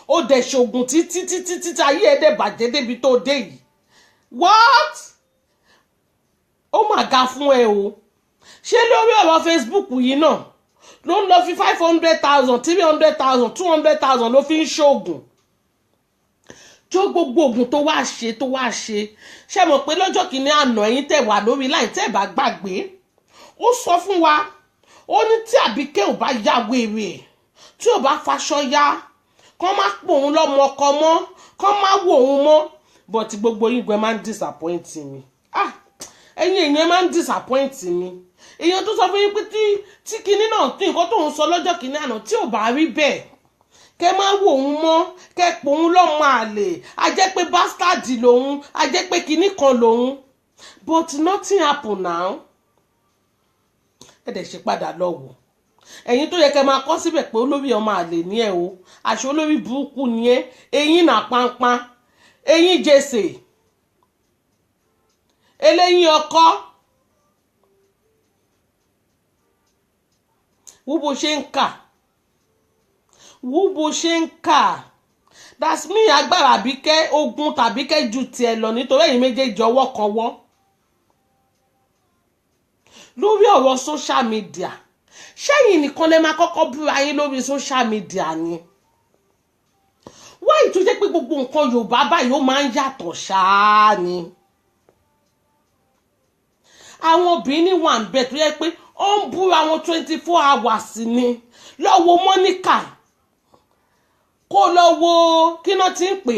Ó dẹ̀ ṣògùn títí ayé ẹ̀ dẹ̀ bàjẹ́ débi tó dé yìí. What? Ó mà ga fún ẹ o. Ṣé lórí ọ̀rọ̀ Facebook yìí náà ló ń lọ fi 500,000 300,000 200,000 ló fi ń ṣoògùn? Jó gbogbo oògùn tó wá ṣe ṣe mọ̀ pé lọ́jọ́ kìíní àná ẹ̀yin tẹ̀ wà lórí láì tẹ̀ bá gbàgbé. Ó sọ fún wa ó ní tí Àbíkẹ́ ò bá ya wèrè tí ò bá faṣọ ya kán má pò òun lọ́mọ ọkọ mọ́ kán má wò òun mọ́. But gbogbo yín gbẹ máa ń disappoint mi. Ẹ̀yin èèyàn máa ń disappoint mi. Èèyàn tó sọ fún yín pé tí kinní náà tí nǹkan tó ń sọ lọ́jọ́ kìíní àná tí ò bá rí bẹ́ẹ̀ kẹ́ má wò òun mọ́ kẹ́ pò òun lọ́mọ àlè a jẹ́ pé bastard lòun a jẹ́ pé kinní kan lòun. But nothing happen now. Ẹ dẹ̀ ṣe padà lọ wò. Ẹ̀yin tó yẹ kẹ́ máa kọ́ síbẹ̀ pé olórí ọmọ àlè ní ẹ o àṣọ olórí burúkú ni ẹ eyín nà pánpán eyín jèsè eléyín ọkọ wú bó ṣe ń kà that's me agbára Àbíkẹ́ ogun tàbíkẹ́ ju tiẹ̀ lọ nítorí ẹ̀yin méjèèjì ọwọ́ kan wọ́ lórí ọ̀rọ̀ social media. Ṣẹ́yìn nìkan lẹ máa kọ́kọ́ búra yín lórí social media ni. Why tó jẹ́ pé gbogbo nǹkan Yorùbá báyìí ó máa ń yàtọ̀ ṣáá ni. Àwọn obìnrin wà ń bẹ tó yẹ pé ó ń búra wọn 24 hours ni. Lọ wo Monica kó lọ wo kí náà ti ń pè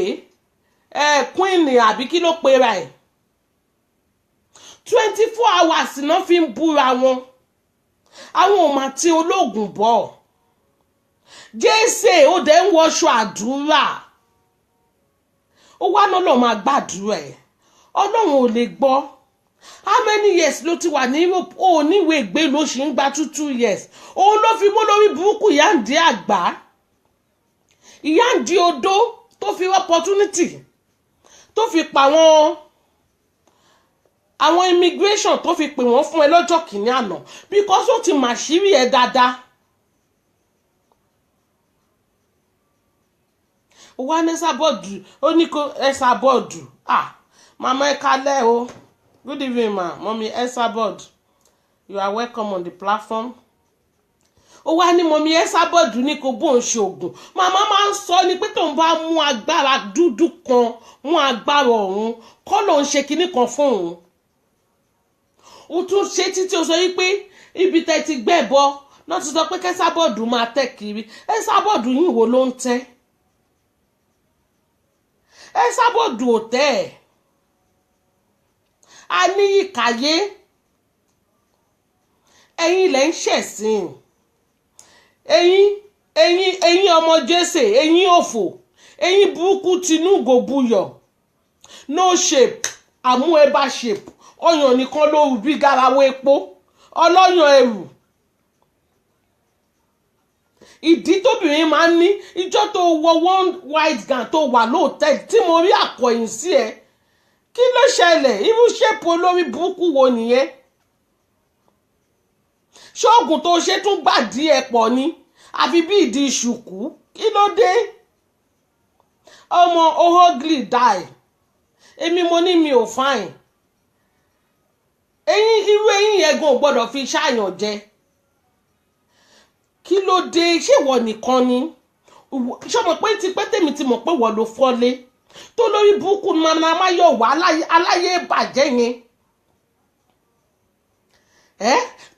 Queen àbí kí ló pe ra ẹ̀ 24 hours náà fi ń búra wọn. Àwọn ọmọ àti ológun bọ̀ jésè ó dẹ̀ ń wọṣọ àdúrà ó wá náà lọ máa gbàdúrà ẹ̀ Ọlọ́run ò lè gbọ́. How many years ló ti wà ní Europe ó níwèé gbé ló ṣì ń gba 2 years òun ló fi mọ́ lórí burúkú ìyá ń di àgbà ìyá ń di odó tó fi opportunity tó fi pa àwọn immigration tó fi pè wọ́n fún ẹ lọ́jọ́ kìíní àná because ó ti màṣírí ẹ dáadáa. Ó wá ní Ẹ̀sàbọ̀dù ó ní kó Ẹ̀sàbọ̀dù mama ẹ kálẹ́ o good evening ma mommy Ẹ̀sàbọ̀dù you are welcome on the platform. Ó wá ní mommy Ẹ̀sàbọ̀dù ní kó bóun ṣe oògùn màmá máa ń sọ ni pé tóun bá mú agbára dúdú kan mú agbára ọ̀hún kọ́ ló ń ṣe kinní kan fún òun. Ó tún ṣe títí ó sọ yí pé ibi tẹ́ ti gbẹ́bọ náà ti sọ pé k'Ẹ̀sàbọ̀dù máa tẹ̀ kiri Ẹ̀sàbọ̀dù yìí wo ló ń tẹ́ Ẹ̀sàbọ̀dù ò tẹ́ ẹ̀ a ní ìkàyé ẹ̀yin lẹ́ ń ṣẹ̀sìn ẹ̀yin ọmọ jésè ẹ̀yin òfò ẹ̀yin burúkú tinúgò buyọ̀ no shape àmú ẹbá shape ọyàn nìkan ló rù bí garawo epo ọlọ́yàn ẹrù. Ìdí tóbìnrin máa ń ní ìjọ́ tó wọ one white gown tó wà lóòtẹ́ẹ̀lì tí mo rí àkọ̀yìn sí ẹ kí ló ṣẹlẹ̀ irú ṣépù olórí burúkú wo nìyẹn ṣọ́ọ̀gùn tó ṣe tún gbàdí ẹ pọ̀ ni àfi bí ìdí ṣùkú kí ló dé ọmọ ohogli die èmi mo ní mi ò fine irú eyín yẹn gan ò gbọ́dọ̀ fi ṣàyàn jẹ kí ló dé ṣé ìwọ nìkan ni ṣé mọ̀ pé ti pẹ́ tèmi ti mọ̀ pé wọ́n ló fọ́lé tó lórí burúkú mama máyọ̀ wá aláyé bàjẹ́ yẹn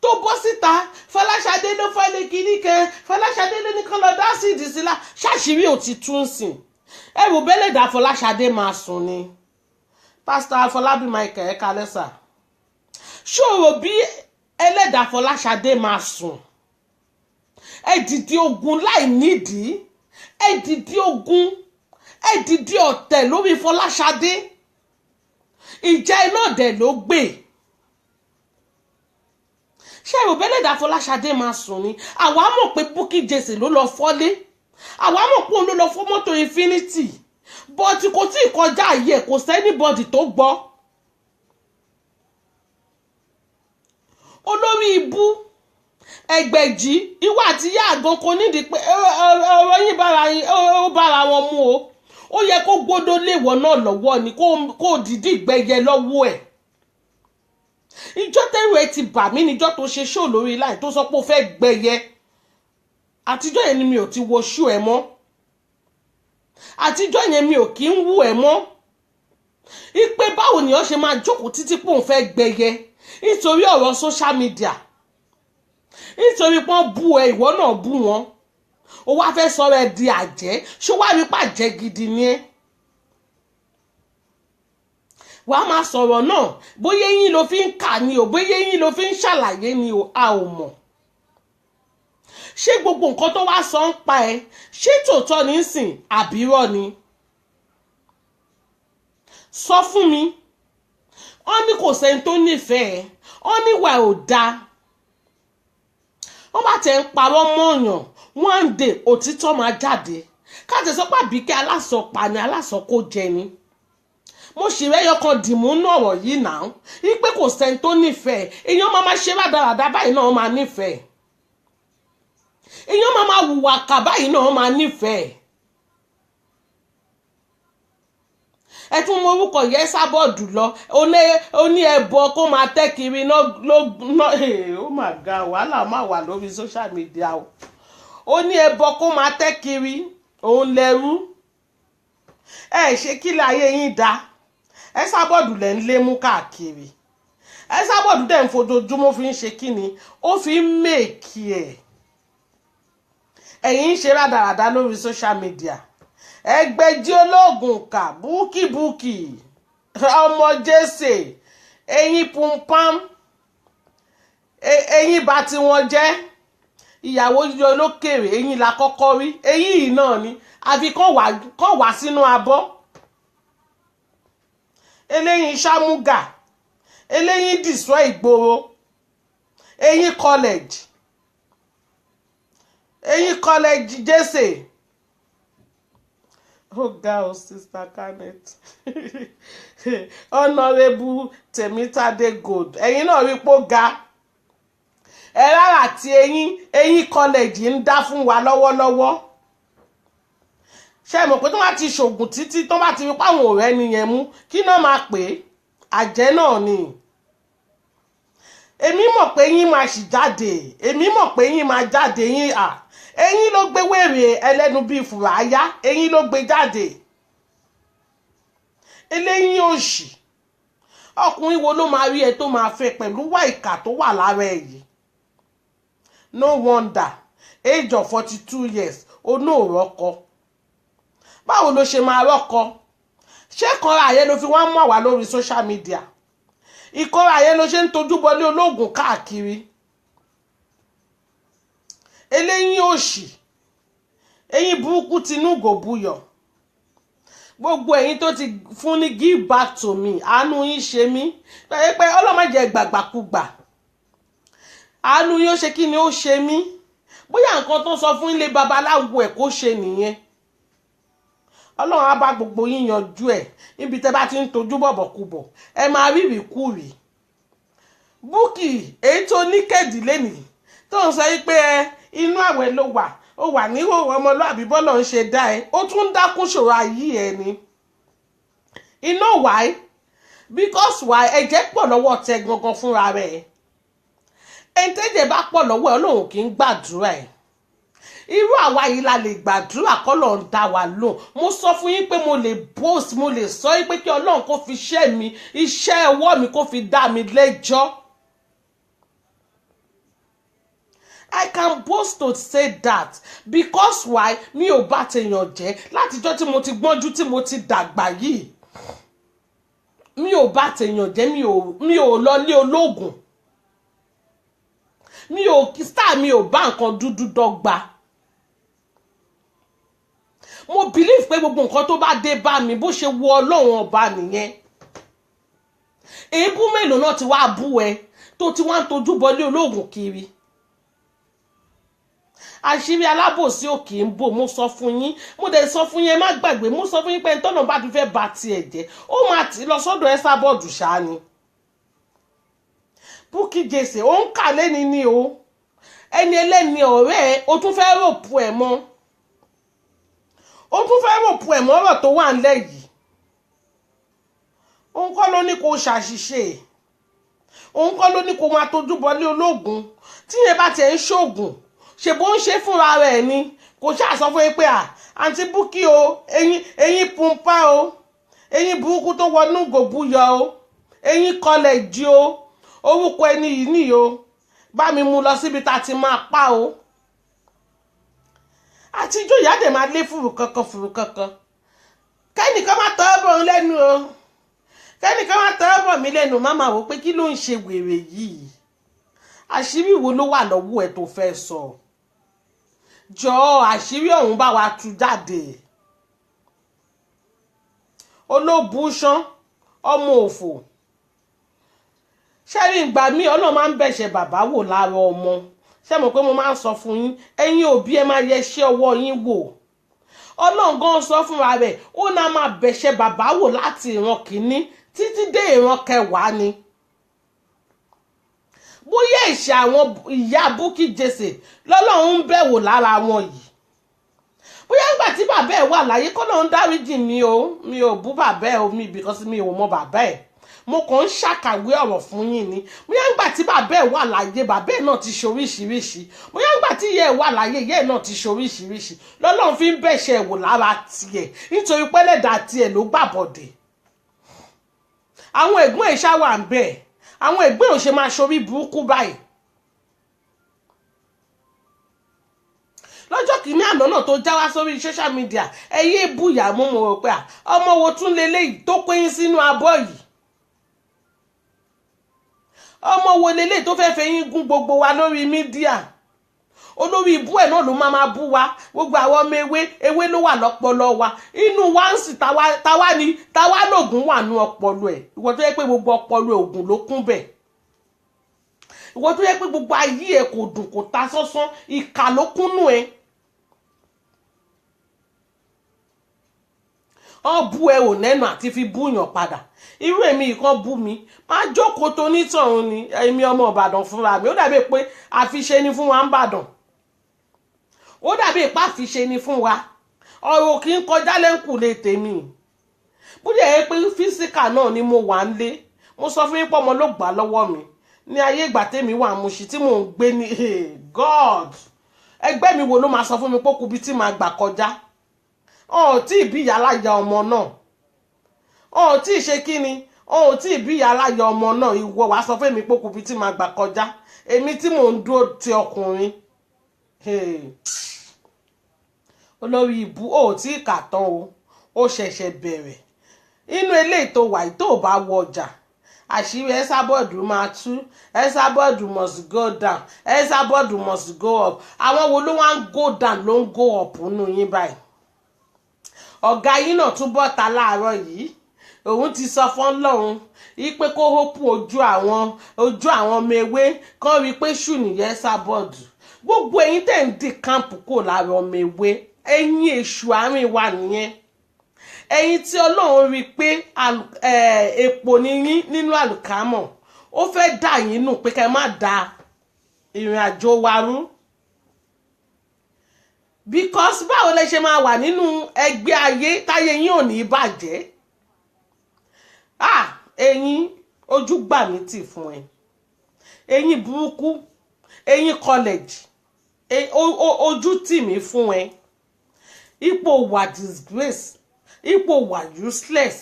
tó bọ́ síta Fọláṣadé ló fọ́lé kiri kan Fọláṣadé ló ní kán lọ dá sí ìdísílá ṣàṣírí ò ti tún sìn ẹrù bẹ́lẹ̀dà Fọláṣadé máa sùn ni Pastor Afọlábí Michael ẹ̀ka lẹ́sà ṣòro bí ẹlẹ́dà Fọláṣadé máa sùn ẹ̀dìdì ogun láì nídìí ẹ̀dìdì ogun ẹ̀dìdì ọ̀tẹ̀ lórí Fọláṣadé ìjà iná dẹ̀ ló gbé ṣé ẹrù bẹ́lẹ̀dà Fọláṣadé máa sùn ni àwa mọ̀ pé Bukky Jesse ló lọ fọ́lé àwa mọ̀ pé òun ló lọ fọ́ mọ́tò Infinity bọ́ọ̀tì kò tí ì kọjá ayé kò sẹ́nibọ́dì tó gbọ́ olórí ibú ẹgbẹ̀jì ìwà àti ìyá àgàn kò nídìí pé ọ̀rọ̀ yín bára wọn mú o ó yẹ kó gbódó léwọ̀ náà lọ́wọ́ ni kó dìídì gbẹyẹ lọ́wọ́ ẹ̀ ìjọ tẹ́rù ẹ ti bà mí níjọ́ tó ṣe ṣó lórí láì tó sọ pé ó fẹ́ gbẹyẹ àtijọ́ yẹn ni mi ò ti wo ṣú ẹ mọ́ àtijọ́ yẹn mi ò kí ń wú ẹ mọ́ ipe báwo ni ó ṣe máa jókòó títí pé òun fẹ́ gbẹyẹ nítorí ọ̀rọ̀ social media nítorí pé wọ́n bú ẹ ìwọ náà bú wọn ó wá fẹ́ sọ̀rọ̀ ẹ di àjẹ́ ṣó wá rí pàjẹ́ gidi ni ẹ́ wà á máa sọ̀rọ̀ náà bóyá eyín ló fi ń kà ni o bóyá eyín ló fi ń ṣàlàyé ni o a ò mọ̀ ṣé gbogbo nǹkan tó wá sọ ń pa ẹ ṣé tòótọ́ ní sìn àbírọ́ ni sọ fún mi wọ́n ní kò sẹ́ni tó nífẹ̀ẹ́ wọ́n níwà ò dáa wọ́n bá tẹ̀ ń parọ́ mọ́ọ̀yàn one day òtítọ́ máa jáde káàtì sọ́pà Àbíkẹ́ alásọ̀pá ni alásọ̀kó jẹ ni mo sì rẹ́yọ kan dìmú náà ọ̀rọ̀ yìí náà wípé kò sẹ́ni tó nífẹ̀ẹ́ èèyàn máa ṣe rádaràdá báyìí náà máa nífẹ̀ẹ́ èèyàn máa hùwà kà báyìí náà máa nífẹ̀ẹ́ ẹ tún mọ orúkọ yẹn sábọ̀dù lọ ó ní ẹbọ kó máa tẹ́ kiri náà ó mà ga wàhálà máa wà lórí social media o ó ní ẹbọ kó máa tẹ́ kiri òun lẹ́rú ẹ ṣe kí láyé yín dá ẹ sábọ̀dù lẹ́ ń lé mú káàkiri ẹ sábọ̀dù dẹ̀ ń fojoojúmọ́ fi ń ṣe kí ni ó fi ń mèkì ẹ̀ ẹ̀yin ń ṣe rádaràdá lórí social media ẹgbẹ́jí ológun kà búkìbúkì ọmọ Jesse ẹ̀yin pumpam ẹ̀yin bá tí wọ́n jẹ́ ìyàwó yíyọ lókèrè ẹ̀yin la kọ́kọ́ rí ẹ̀yin yìí náà ni àfi kọ́ wá sínú abọ́ eléyìn ṣámúgà eléyìn dìsọ́ ìgboro ẹ̀yin college Jesse. Oh God, Sister Kenneth. Honorable Tèmítádé Gold. Ẹ̀yin náà rí pó ga. Ẹ rárá tí ẹ̀yin college ń dá fún wa lọ́wọ́lọ́wọ́. Ṣé mọ̀ pé tó bá ti ṣògùn títí tó bá ti rí páwọn ọ̀rẹ́ nìyẹn mú kí náà máa pè é àjẹ́ náà ni. Èmi mọ̀ pé yín máa ṣì jáde. Èmi mọ̀ pé yín máa jáde yín à. Ẹ̀yin ló gbé wèrè ẹlẹ́nu bíi fùràyá ẹ̀yin ló gbé jáde eléyìn òṣì ọkùnrin wo ló máa rí ẹ tó máa fẹ́ pẹ̀lú wá ìkà tó wà lára ẹ yìí no wonder age of 42 years onóòrọ́kọ báwo ló ṣe máa rọ́kọ ṣé ìkọra ayé ló fi wá mọ̀ wá lórí social media ìkọra ayé ló ṣe ń tojú bọlé ológun káàkiri eléyìn òṣì ẹ̀yin burúkú tinúgò buyọ̀ gbogbo ẹ̀yin tó ti fún ní give back to me àánú yín ṣe mí pé ọlọ́mọdé gbàgbàkúgbà àánú yín ó ṣe kí ni ó ṣe mí bóyá nǹkan tó sọ fún ilé babaláwo ẹ̀ kó ṣe nìyẹn ọlọ́run á bá gbogbo yín yanjú ẹ̀ níbi tẹ́ bá ti ń tojú bọ̀bọ̀kúbọ̀ ẹ máa rí ìrìkúrì Bukky èyí tó ní kẹ́ẹ̀dì lẹ́nìí tó ń sọ pé inú àwẹ̀ ló wà ó wà níhò ọmọlúàbí bọ́lọ̀ ń ṣe dá ẹ ó tún dákún ṣòro ayé ẹ ni you know why because why ẹ̀jẹ̀ pọ̀ lọ́wọ́ tẹ gangan fúnra rẹ̀ ẹ̀ńtẹ́jẹ̀ bá pọ̀ lọ́wọ́ ẹ Ọlọ́run kì í gbàdúrà ẹ̀ irú àwa yìí la lè gbàdúrà kọ́lọ̀ ń dá wa lò mo sọ fún yín pé mo lè boast mo lè sọ yín pé kí Ọlọ́run kó fi iṣẹ́ ọwọ́ mi kó fi dá mi lẹ́jọ́ I can boast to say that because why mi ò bá tèèyàn jẹ́ látijọ́ tí mo ti gbọ́njú tí mo ti dàgbà yìí mi ò bá tèèyàn jẹ́ mi ò lọ lé ológun mi ò star mi ò bá nǹkan dúdú dọ́gba mo believe pé gbogbo nǹkan tó bá dé bá mi bó ṣe wọ Ọlọ́run ọba nìyẹn èébú mélòó náà ti wá bú ẹ tó ti wá ń tojú bọlé ológun kiri àṣírí alábòsí òkè ń bò mo sọ fún yín mo dẹ̀ sọ fún yín ẹ má gbàgbé mo sọ fún yín pé tọ́nà bá ti fẹ́ ba tiẹ̀ jẹ́ ó máa tì lọ sọ́dọ̀ ẹ sábọ́ọ̀dù ṣáá ni Bukky Jesse ó ń kà lẹ́ni ni o ẹni ẹlẹ́ni ọ̀rẹ́ ẹ o tún fẹ́ ròpù ẹ̀ mọ́ ọ̀rọ̀ tó wà ńlẹ̀ yìí òun kọ́ ló ní kó ṣàṣìṣe òun kọ́ ló ní kó máa tójú bọlé ológun tí yẹn bá tiẹ̀ ń ṣoògùn ṣe bó ń ṣe fúnra rẹ̀ ni kò ṣáà sọ fún yín pé àǹtí Bukky o eyín pumpa o eyín burúkú tó wọnú gòbúyọ o eyín kọlẹ̀jì o orúkọ ẹni yìí nìyí o bá mi mú lọ síbi tá a ti máa pa o àtijọ́ ìyá dẹ̀ máa lé fùrù kankan kẹ́nìkan má tọ́ bọ̀ ń lẹ́nu o kẹ́nìkan má tọ́ bọ̀ mí lẹ́nu má máa wò pé kí ló ń ṣe wèrè yìí àṣírí wo ló wà lọ́wọ́ ẹ̀ tó fẹ́ sọ jọ̀ọ́ àṣírí ọ̀hún bá wa tú jáde olóbùṣán ọmọ òfò ṣẹ́rí ìgbà míì Ọlọ́run máa ń bẹ̀ṣẹ̀ bàbá wò lára ọmọ ṣé mo pé mo máa ń sọ fún yín ẹ̀yin òbí ẹ máa yẹṣẹ́ ọwọ́ yín wò Ọlọ́run gan sọ fúnra rẹ̀ ó náà máa bẹ̀ṣẹ̀ bàbá wò láti ìran kìíní títí dé ìran kẹwàá ni bóyá ìṣe àwọn ìyá Bukky Jesse lọ́lọ́run ń bẹ̀ wò lára wọn yìí bóyá nígbà tí bàbá ẹ̀ wà láyé kọ́ lóun dáríjì mi ò bú bàbá ẹ̀ mi because mi ò mọ bàbá ẹ̀ mo kàn ń ṣàkàwé ọ̀rọ̀ fún yín ni bóyá nígbà tí bàbá ẹ̀ wà láyé bàbá ẹ̀ náà ti ṣoríṣiríṣi bóyá nígbà tí ìyá ẹ̀ wà láyé ìyá ẹ̀ náà ti ṣoríṣiríṣi lọ́lọ́run fi ń bẹ̀ṣẹ̀ wò lára tiẹ̀ nítorí pẹ́lẹ́dà tiẹ̀ ló gbàbọ̀dẹ̀ àwọn ẹ̀gbọ́n ẹ̀ ṣá wà ń bẹ̀ àwọn ẹ̀gbọ́n ò ṣe máa ṣorí burúkú báyìí lọ́jọ́ kìíní àná náà tó já wá sórí social media ẹ̀yẹ́ búyà mú mo rò pé ọmọ wo tún leléyìí tó péyín sínú abọ́ yìí ọmọ wo leléyìí tó fẹ́ẹ́ fẹ́yìn gún gbogbo wa lórí mídíà olórí ibú ẹ̀ náà ló máa bú wa gbogbo àwọn ọmọ ewé ló wà lọ́pọlọ wa inú wa ń sì táwa lògùn wà nú ọpọlọ ẹ̀ ìwọ tó yẹ pé gbogbo ọpọlọ ògùn ló kún bẹ̀ ìwọ tó yẹ pé gbogbo ayé ẹ̀ kò dùn kò ta sánsán ìkà ló kúnnú ẹ̀ ọ bú ẹ ò nẹ́nu àti fi búyàn padà irú èmi ìkan bú mi máa jókòó tó nítọ̀hún ni èmi ọmọ Ìbàdàn fúnra mi ó dàbí pé àfiṣe ni fún wa ń bàdàn ó dàbí ipá àfiṣe ni fún wa ọ̀rọ̀ kì í kọjá lẹ́ńkùlé tèmi bóyá ẹ pé físíkà náà ni mo wà ń lé mo sọ fún yín pé ọmọ ló gbà lọ́wọ́ mi ní ayé ìgbà tèmi wà Mùṣí tí mò ń gbé ní God ẹgbẹ́ mi wo ló máa sọ fún mi pé kùbí tí màá gbà kọjá ọ̀hún tí ìbí ìyá aláya ọmọ náà ọ̀hún tí ìṣe kíni ọ̀hún tí ìbí ìyá aláya ọmọ náà ìwọ wàá sọ fún mi pé kùbí tí màá gbà kọjá èmi tí mò ń dúró ti ọkùnrin olórí ìbú ò tí ì kà tán o ó ṣẹ̀ṣẹ̀ bẹ̀rẹ̀ inú eléyìí tó wà yìí tó bá wọ ọjà àṣírí Esabod máa tú Esabod must go down Esabod must go up àwọn wo ló wá ń go down ló ń go up nínú yín báyìí ọ̀gá yín náà tún bọ́ta láàárọ̀ yìí òun ti sọ fún Ọlọ́run yìí pé kó hópù ojú àwọn ọmọ ewé kán rí i pé ṣù nìyẹn Esabod gbogbo ẹ̀yin tẹ̀ ń di káàmpù kò lára ọmọ ewé ẹ̀yin èṣù àárín wa nìyẹn ẹ̀yin tí Ọlọ́run rí i pé èpò níyín nínú àlùkámọ̀ ó fẹ́ dà yín nù pé ká má da ìrìn àjò wa rú because báwo lẹ ṣe máa wà nínú ẹgbẹ́ ayé táyé yín ò ní bàjẹ́ ẹ̀yin ojú gbà mí tì fún ẹ ẹ̀yin burúkú ẹ̀yin college ojú tì mí fún ẹ ipò wà disgrace ipò wà useless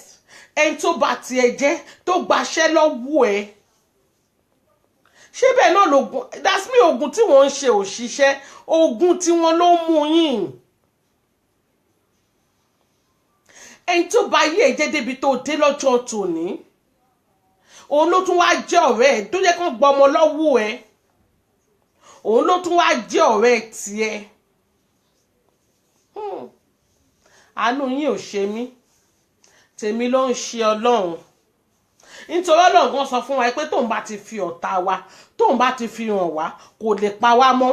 ẹni tó bá tiẹ̀ jẹ́ tó gbaṣẹ́ lọ́wọ́ ẹ ṣé bẹ́ẹ̀ náà lògùn that's me oògùn tí wọ́n ń ṣe ò ṣiṣẹ́ oògùn tí wọ́n ló mú yín ẹni tó bá yé ẹ̀jẹ̀ débi tó dé lọ́jọ́ tòní òun ló tún wá jẹ́ ọ̀rẹ́ ẹ̀ tó yẹ kán gba ọmọ lọ́wọ́ ẹ̀ òun ló tún wá jẹ́ ọ̀rẹ́ tiẹ̀ àánú yín ò ṣe mí tèmi ló ń ṣe Ọlọ́run nítorí Ọlọ́run kan sọ fún wa pé tóun bá ti fi ọ̀tá wa tóun bá ti fi hàn wá kò lè pa wá mọ́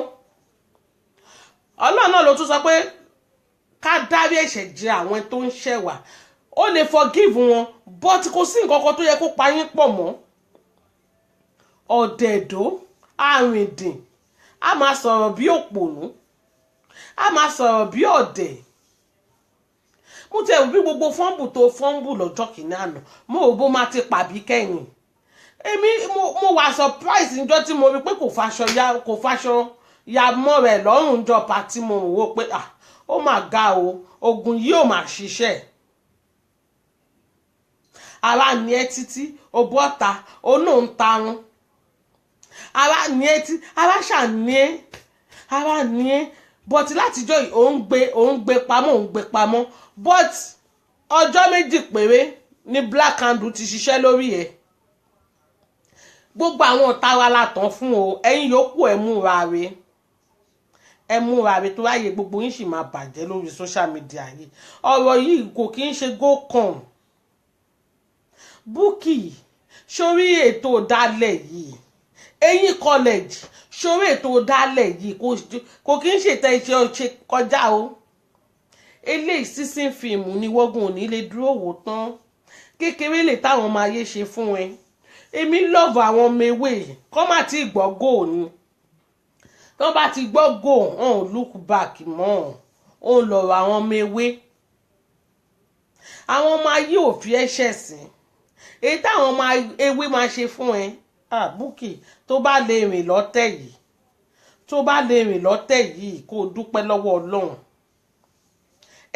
Ọlọ́run náà ló tún sọ pé ká dárí ẹ̀ṣẹ̀ jì àwọn tó ń ṣẹ̀ wá ó lè forgive wọn but kò sí nǹkan kan tó yẹ kó pa yín pọ̀ mọ́ ọ̀dẹ̀dọ̀ àrìndìn a máa sọ̀rọ̀ bí òpònú a máa sọ̀rọ̀ bí ọ̀dẹ̀ mo tẹ̀ bí gbogbo fọ́ǹbù tó fọ́ǹbù lọ́jọ́ kìíní àná mo ò bó máa ti pàbí kẹ́yìn èmi mo wà surprise níjọ́ tí mo rí pé kò faṣọ ya mọ́ rẹ̀ lọ́rùn jọ pàtí mo wò pé ó mà ga o ogun yìí ò mà ṣiṣẹ́ ara ní ẹ títí o bọ́ta o náà ń tarun ara ní ẹ tí ara ṣàní ẹ ara ní ẹ but látijọ́ yìí òun gbé pamọ́ but ọjọ́ méjì péré ní black candle ti ṣiṣẹ́ lórí ẹ̀ gbogbo àwọn ọ̀tá wa látàn fún o ẹ̀yin yòókù ẹ̀ múra rẹ̀ tó ráyè gbogbo yín sì máa bàjẹ́ lórí social media yìí ọ̀rọ̀ yìí kò kí ń ṣe go come Bukky sórí ètò ìdálẹ̀ yìí ẹ̀yin college sórí ètò ìdálẹ̀ yìí kò kí ń ṣètò iṣẹ́ ọ̀ṣẹ́ kọjá o eléyìí sísìn fíìmù ni wọ́gùn òní lè dúró wò tán kékeré lè táwọn ọmọ ayé ṣe fún ẹ èmi lọ́ọ̀bù àwọn ọmọ ewé kọ́ má ti gbọ́ gò ni tó bá ti gbọ́ gò hàn look back mọ́ òun lọ̀rọ̀ àwọn ọmọ ewé àwọn ọmọ ayé ò fi ẹ̀ṣẹ̀ sìn èyí táwọn ọmọ ewé máa ṣe fún ẹ Bukky tó bá lè rìn lọ́tẹ̀ yìí kó o dúpẹ́ lọ́wọ́ Ọlọ́run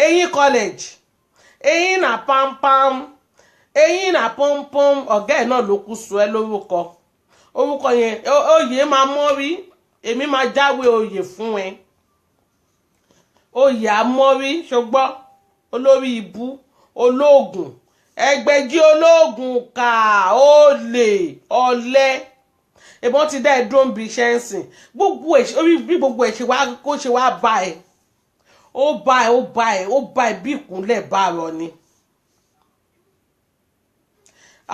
ẹ̀yin college ẹ̀yin na pampam ẹ̀yin na pọ́npọ́n ọ̀gá ẹ̀ náà ló kú sọ ẹ́ orúkọ yẹn oyè máa mọ́rí èmi máa jáwé oyè fún ẹ oyè amọ́rí ṣùgbọ́n olórí ibú olóògùn ẹgbẹ́jí olóògùn ká olè ọ̀lẹ ìbọn ti dá ẹ̀dùn bí iṣẹ́ ń sìn gbogbo ẹ̀ ṣe wá kó ṣe wá bá ẹ̀ ó bá ẹ̀ bí ìkúnlẹ̀ bá rọ ni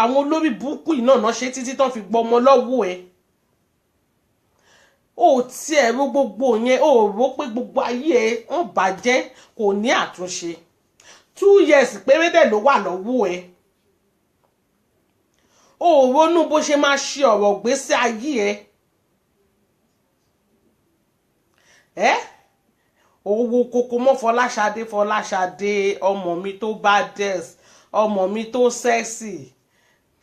àwọn olórí burúkú yìí náà ṣe títí tán fi gbọ́ ọmọ lọ́wọ́ ẹ̀ ó tiẹ̀ rò gbogbo yẹn ó rò pé gbogbo ayé ẹ̀ ń bàjẹ́ kò ní àtúnṣe 2 years péré dẹ̀ ló wà lọ́wọ́ ẹ̀ ó ronú bó ṣe máa ṣe ọ̀rọ̀ gbésí ayé ẹ̀ owó kókó mọ́ Fọláṣadé ọmọ mi tó bá dẹ́s ọmọ mi tó sẹ́ẹ̀sì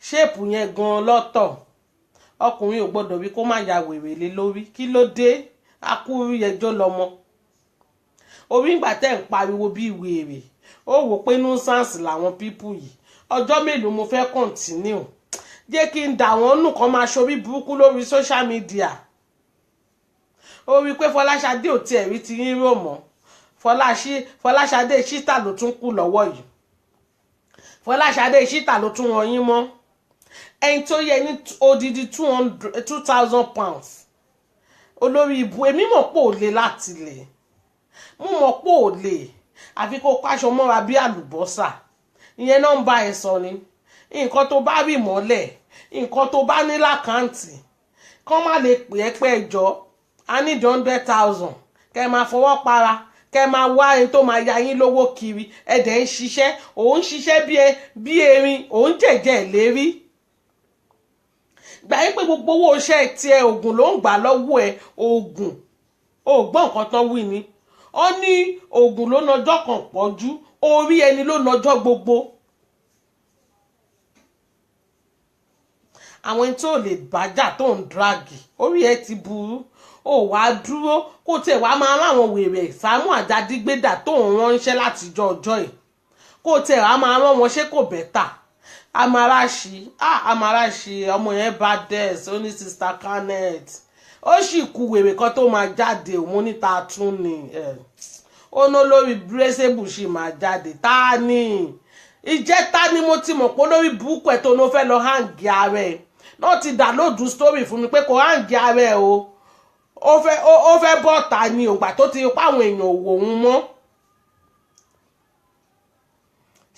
ṣéèpù yẹn gan lọ́tọ̀ ọkùnrin ò gbọ́dọ̀ rí kó má ya wèrè lé lórí kí ló dé akúrú ẹjọ́ lọ́mọ orí ìgbà tẹ́ ń pariwo bí wèrè ó wò pé nuisance làwọn pípù yìí ọjọ́ mélòó mo fẹ́ continue jẹ́ kí n dà wọ́n nù kán máa ṣorí burúkú lórí social media ó rí pé Fọláṣadé ò tiẹ̀ rí ti yín rò mọ́ Fọláṣadé ṣítà ló tún kù lọ́wọ́ yìí Fọláṣadé ṣítà ló tún wọ́n yín mọ́ ẹni tó yẹ ní odidi 2,000 pounds olórí ibu èmi mọ̀ pé ò lè láti lè mo mọ̀ pé ò lè àfi kó káṣọ mọ́ra bí àlùbọ́sà ìyẹn náà ń bá ẹ sọ ni nǹkan tó bá rí mọ́lẹ̀ nǹkan tó bá ní lákàǹtì kán má lè pè é pé ẹjọ́ a ní 100,000 kẹ́ máa fọwọ́ para kẹ́ máa wá ẹni tó máa ya yín lówó kiri ẹ̀dẹ̀ ń ṣiṣẹ́ òun ṣiṣẹ́ bí erin òun jẹ̀jẹ̀ lérí gbà yín pé gbogbo owó iṣẹ́ tiẹ̀ oògùn ló ń gbà lọ́wọ́ ẹ̀ oògùn ògbọ́n nǹkan tán wí ni ó ní oògùn ló nọjọ́ kan pọ̀jù orí ẹni ló nọjọ́ gbogbo àwọn ẹni tó lè bájà tó ń dragi orí ẹ ti burú ó wá dúró kó tẹ̀ wá máa ráwọn wèrè Sàámú Àjàdí gbédà tó ń ránṣẹ́ látijọ́ ọjọ́ yìí kó tẹ̀ wá máa rán wọn ṣé kò bẹ́tà Amarashi ọmọ yẹn bá dẹ́s ó ní Sister Canet ó sì kú wèrè kan tó máa jáde òun níta tún ni ó ná lórí braceable sì máa jáde ta ni ìjẹta ni mo ti mọ̀ pé lórí burúkú ẹ̀ tó ní ó fẹ́ lọ hàǹgì ara ẹ̀ náà ti download story fún mi pé kò hàǹgì ara ẹ̀ o ó fẹ́ bọ́ta ni ògbà tó ti pa àwọn èèyàn òwò òun mọ́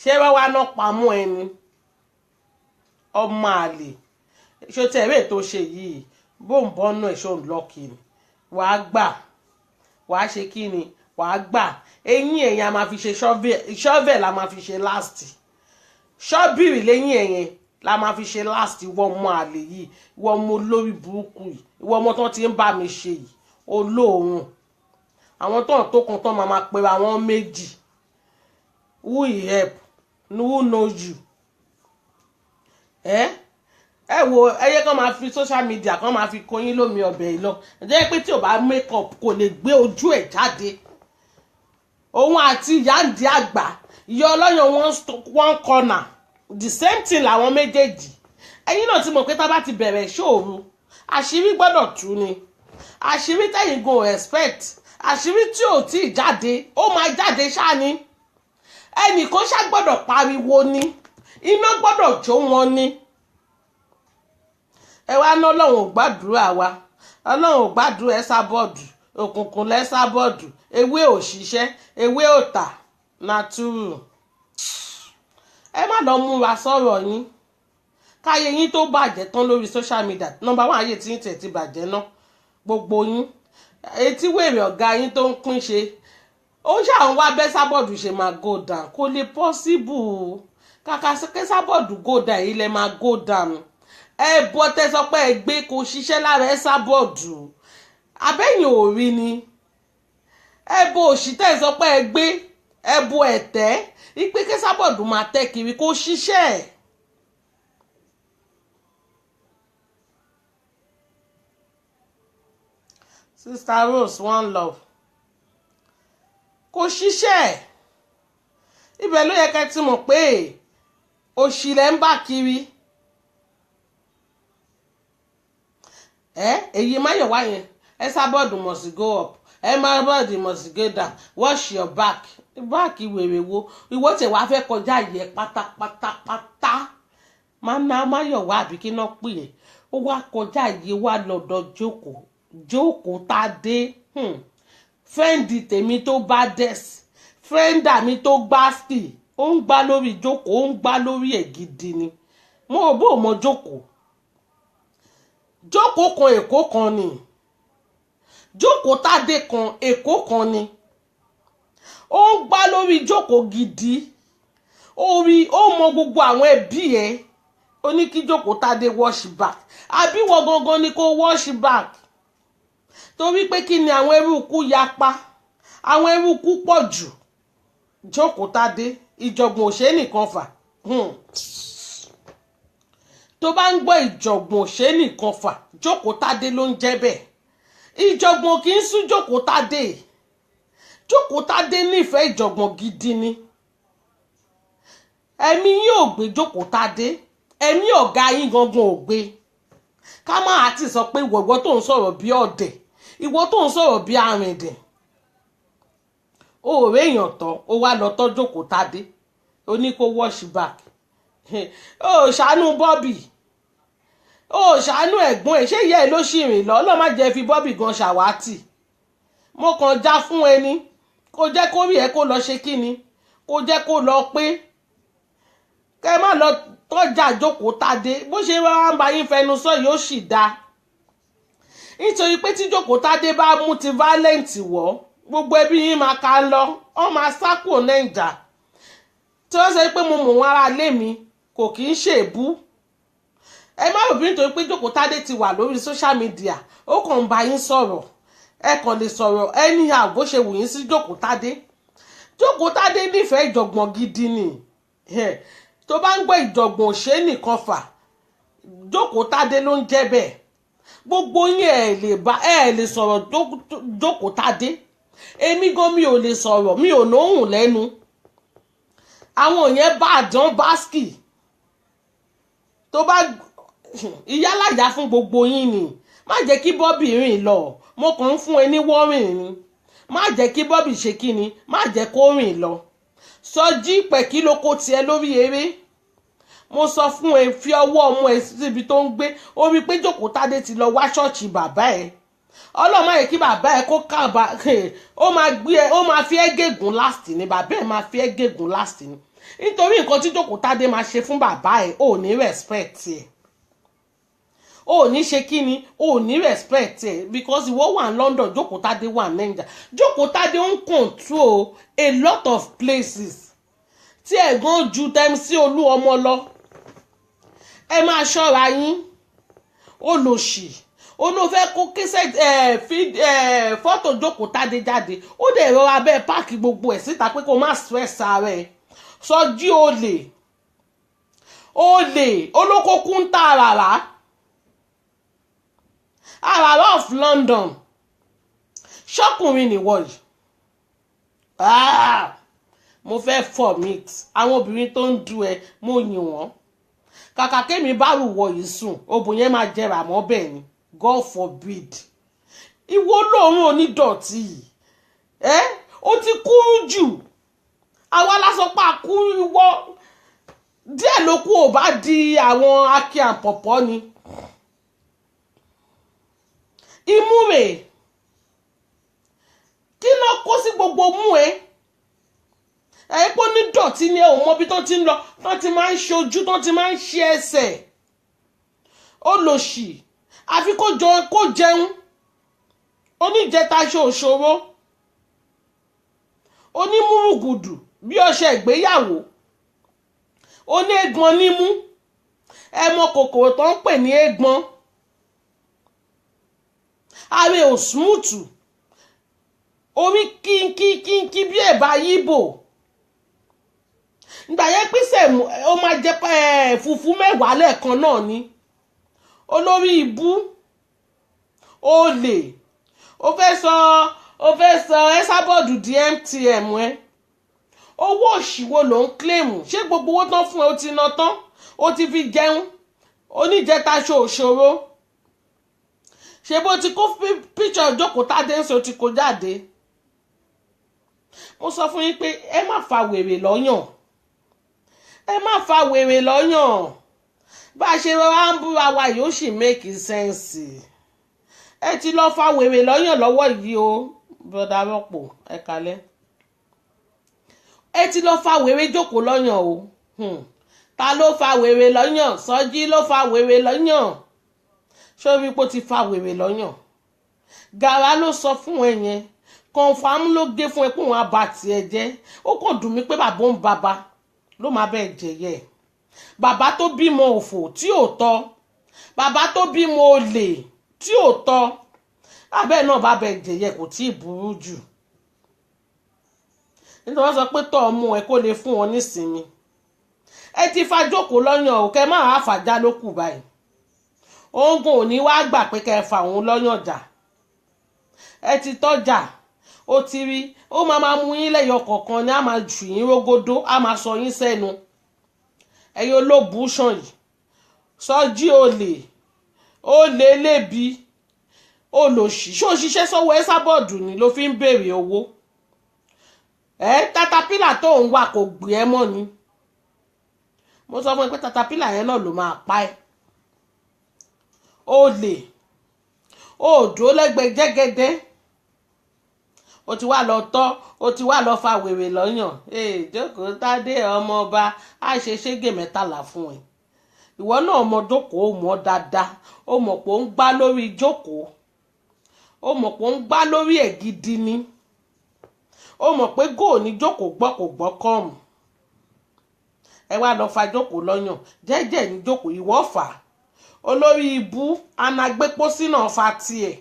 ṣé wá wá náà pamọ́ ẹni ọmọ àlè ṣó tí ẹ̀rẹ́ tó ṣe yìí bó ń bọ́ náà ṣó ń lọ́ọ̀kì ni wàá gbà wàá ṣe kí ni wàá gbà eyín ẹ̀yìn a máa fi ṣe shovel la máa fi ṣe last ṣọ́bìrì lẹ́yìn ẹ̀yìn la máa fi ṣe last ìwọ ọmọ àlè yìí ìwọ ọmọ olórí burúkú yìí ìwọ ọmọ tán ti ń bá mi ṣe yìí olóòórùn àwọn tó kan tán máa pe àwọn méjì who help who know you ẹ wo ẹyẹ kan máa fi social media kan máa fi kọyín lómi ọbẹ̀ yìí lọ jẹ́ pé tí ò bá make up kò lè gbé ojú ẹ̀ jáde òun àti ìyá ǹdí àgbà ìyá ọlọ́yàn one corner the same thing làwọn méjèèjì ẹ̀yin náà ti mọ̀ pé tá bá ti bẹ̀rẹ̀ ṣòru àṣírí gbọ́dọ̀ tú ni àṣírí tẹ̀yìn go expect àṣírí tí ò tí ì jáde ó máa jáde ṣáá ni ẹnìkan ṣá gbọ́dọ̀ pariwo ni iná gbọ́dọ̀ jó wọn ni ẹ wá ná ọlọ́run ò gbàdúrà wa ọlọ́run ò gbàdúrà Ẹsábọ́ọ̀dù òkùnkùn l'Ẹsábọ́ọ̀dù ewé ò ṣiṣẹ́ ewé ò tà nàtúrù ẹ má lọ múra sọ̀rọ̀ yín káyé yín tó bàjẹ́ tán lórí social media nọ́mbà 1 ayé tí yín tẹ̀ ti bàjẹ́ náà gbogbo yín etí wèrè ọ̀gá yín tó ń pín ṣe ó ṣàwọn wá b'Ẹsábọ́ọ̀dù ṣe máa go down kò lè possible kàkà k'Ẹsábọ́ọ̀dù go down yìí lẹ máa go down ẹ bọ́ tẹ́ sọ pé ẹ gbé kò ṣiṣẹ́ lára Ẹsábọ́ọ̀dù abẹ́yìn ò rí ni ẹ bọ́ òṣì tẹ́ sọ pé ẹ gbé ẹ bọ́ ẹ̀tẹ́ ipe k'Ẹsábọ́ọ̀dù máa tẹ́ kiri kò ṣiṣẹ́ Sister Rose one love kò ṣiṣẹ́ ibẹ̀ ló yẹ kẹ́ ti mọ̀ pé òṣì lẹ́ ń bá kiri èyí Máyọ̀wá yẹn Ẹsábọ́ọ̀dù must go up Ẹsábọ́ọ̀dù must go down wash your back wèrè wo ìwọ tẹ̀ wá fẹ́ kọjá yẹ pátápátápátá Máyọ̀wá àbí kí náà pè é ó wá kọjá yẹ wá lọ́dọ̀ jókòó Tádé fẹ́ǹdì tèmi tó bá dẹ́sì fẹ́ǹdà mi tó gbáàsì ó ń gbá lórí jókòó ó ń gbá lórí ẹ̀ gidi ni mo ò bó mọ jókòó kan Èkó kan ni jókòó Tádé kan Èkó kan ni ó ń gbá lórí jókòó gidi ó mọ gbogbo àwọn ẹbí ẹ ó ní kí jókòó Tádé wash back àbí wọ gangan ni kó wash back torí pé kí ni àwọn eruku yapa àwọn eruku pọ̀ jù jókòó Tádé ìjọ̀gbọ̀n òṣè nìkan fà tó bá ń gbọ́ ìjọ̀gbọ̀n òṣè nìkan fà jókòó Tádé ló ń jẹ́ bẹ́ẹ̀ ìjọ̀gbọ̀n kì í sún jókòó Tádé nífẹ̀ẹ́ ìjọ̀gbọ̀n gidi ni ẹ̀mí yóò gbé jókòó Tádé ẹ̀mí ọ̀gá yín gangan ò gbé ká má àti sọ pé ìwọ tó ń sọ̀rọ̀ bí ọ̀dẹ̀ ìwọ tó ń sọ̀rọ̀ bí arìndìn ó rẹ̀ èèyàn tán ó wá lọ tọ́ jókòó Tádé ó ní kó wash back ó ṣàánú Bobby ó ṣàánú ẹ̀gbọ́n ẹ̀ ṣé ìyá ẹ̀ ló ṣì rìn lọ ọlọ́ọ̀ má jẹ́ fi Bobby gan ṣàwátì mo kàn já fún ẹni kó jẹ́ kó rí ẹ kó lọ ṣe kíni kó jẹ́ kó lọ pé kẹ́ má lọ tọ́jà jókòó Tádé bó ṣe wá ń bá yín fẹnu sọ yóò sì dáa nítorí pé tí jókòó Tádé bá mú ti violent wọ̀ gbogbo ẹbí yín máa ká lọ wọ́n máa sá kúrò Nàìjà tí wọ́n sọ pé mo mọ̀ wọn ara lé mi kò kì í ṣèbú ẹ má rò bí nítorí pé jókòó Tádé ti wà lórí social media ó kàn ń bá yín sọ̀rọ̀ ẹ kàn lè sọ̀rọ̀ anyhow bó ṣe wù yín sí jókòó Tádé nífẹ̀ẹ́ ìjọ̀gbọ̀n gidi ni tó bá ń gbọ́ ìjọ̀gbọ̀n òṣè nìkan fà jókòó Tádé ló ń jẹ́ bẹ́ẹ̀ gbogbo yín ẹ lè sọ̀rọ̀ jókòó Tádé èmi gan mi ò lè sọ̀rọ̀ mi ò lóhùn lẹ́nu àwọn yẹn bá àdán báskì tó bá ìyálàyà fún gbogbo yín ni má jẹ́ kí Bobby rìn lọ mo kàn ń fún ẹ ní wọ́rìn ni má jẹ́ kí Bobby ṣe kí ni má jẹ́ kó rìn lọ Sọjí pẹ̀kí ló kó tiẹ̀ lórí eré mo sọ fún ẹ fi ọwọ́ ọmọ ẹ síbi tó ń gbé ó rí i pé Jókòó Tádé ti lọ wá ṣọ́ọ̀ṣì bàbá ẹ Ọlọ́run má yẹ kí bàbá ẹ kó kábà ó máa gbé ẹ ó máa fi ẹ́ gégùn last ni bàbá ẹ máa fi ẹ́ gégùn last ni nítorí nǹkan tí Jókòó Tádé máa ṣe fún bàbá ẹ ò ní respect ẹ ò ní ṣe kí ni ò ní respect ẹ because ìwọ wà ní London Jókòó Tádé wà ní Nàìjíríà Jókòó Tádé ń control a lot of places tí ẹ̀gbọ́n ju MC Olúọmọ lọ ẹ máa ṣọ́ra yín olòṣì olófẹ́ kó kẹsẹ̀ fọ́tò Jókòó Tádé jáde ó dẹ̀ rọra bẹ́ẹ̀ páàkì gbogbo ẹ̀ síta pé kó má stress ara ẹ̀ Sọjí olè olókókú ń ta àràrá of London ṣọ́kùnrin nìwọ yìí mo fẹ́ vomit àwọn obìnrin tó ń du ẹ mo yìn wọ́n kàkà kémi bá rùwọ yìí sùn obìnrin yẹn máa jẹrà mọ́ bẹ́ẹ̀ ni God forbid ìwọ lòun onídọ̀tí ó ti kúrú jù àwa lásán pa kúrú ìwọ díẹ̀ ló kù ò bá di àwọn akí àpọ̀pọ̀ ni imú rẹ̀ kí ló kó sí gbogbo mú ẹ pé ní dọ̀tí ni ẹ ò mọ bí tó ti ń lọ tó ti máa ń ṣojú tó ti máa ń ṣe ẹsẹ̀ olòṣì àfi kó jẹun oníjẹta ṣe òṣòro onímúrùgùdù bí ọṣẹ ìgbéyàwó oní egbọn nímú ẹ mọ kòkòrò tó ń pè ní egbọn ààrẹ ò smúùtù orí kínkínkínkí bí ẹ̀bà yíbò ìgbà yẹn pèsè ó máa jẹ fùfú mẹ́wàá lẹ́ẹ̀kan náà ni olórí ibú olè ó fẹ́ sọ ẹ́sàbọ̀dù di MTM ẹ owó òṣìwò ló ń kílèmù ṣé gbogbo owó tán fún ẹ ó ti ná tán ó ti fi jẹun oníjẹta ṣòṣòro ṣe bó ti kó píṣọ Jókòó Tádé ń sọ ti kó jáde mo sọ fún yín pé ẹ má fa wèrè lọ́yàn bá a ṣe rọra ń búra wa yóò sì make sense ẹ ti lọ fa wèrè lọ́yàn lọ́wọ́ yìí o broda rọ́pò ẹ kalẹ̀ ẹ ti lọ fa wèrè Jókòó lọ́yàn o ta ló fa wèrè lọ́yàn Sọjí ló fa wèrè lọ́yàn sórí pé ó ti fa wèrè lọ́yàn Gàrà ló sọ fún ẹ yẹn confam ló gé fún ẹ pé òun àbá tiẹ̀ jẹ́ ó kàn dùn mí pé bàbá òun bàbá ló máa bẹ́ẹ̀ jẹ̀yẹ bàbá tó bímọ òfò tí ò tọ́ bàbá tó bímọ olè tí ò tọ́ abẹ́ náà bá bẹ́ẹ̀ jẹ̀yẹ kò tí ì burú jù nítorí wọ́n sọ pé tọ́ ọmọ ẹ kó lè fún wọn nísinmi ẹ ti fa Jókòó lọ́yàn ò kẹ́ máa fàjà ló kù báyìí oògùn ò ní wá gbà pé kẹ́ ẹ fà òun lọ́yàn jà ẹ ti tọ́jà ó ti rí ó máa mú yín lẹ́yọ kọ̀ọ̀kan ni a máa jù yín rógódó a máa sọ yín sẹ́nu ẹ̀yin olóbùúṣàn yìí Sọjí olè lébi olòṣì ṣó ṣiṣẹ́ sọ́wọ́ ẹ́sàbọ̀dù ni ló fi ń béèrè owó tatapila tó ń wà kò gbé ẹ mọ́ ni mo sọ fún ẹ pé tatapila yẹn náà ló máa pa ẹ́ olè òdó lẹ́gbẹ̀ẹ́ jẹ́gẹ́dẹ́ ó ti wá lọ tọ́ ó ti wá lọ fa wèrè lọ́yàn Jókòó Tádé ọmọ ọba á ṣe ṣégè mẹ́tàlá fún ẹ ìwọ náà mọ Jókòó ó mọ dáadáa ó mọ̀ pé ó ń gbá lórí Jókòó ó mọ̀ pé ó ń gbá lórí ẹ̀ gidi ni ó mọ̀ pé góò ní Jókòó gbọ́ kò gbọ́ kọ́ọ̀mù ẹ wá lọ fa Jókòó lọ́yàn jẹ́jẹ́ ní Jókòó ìwọ fà á olórí ibú anagbépósí náà fa tiẹ̀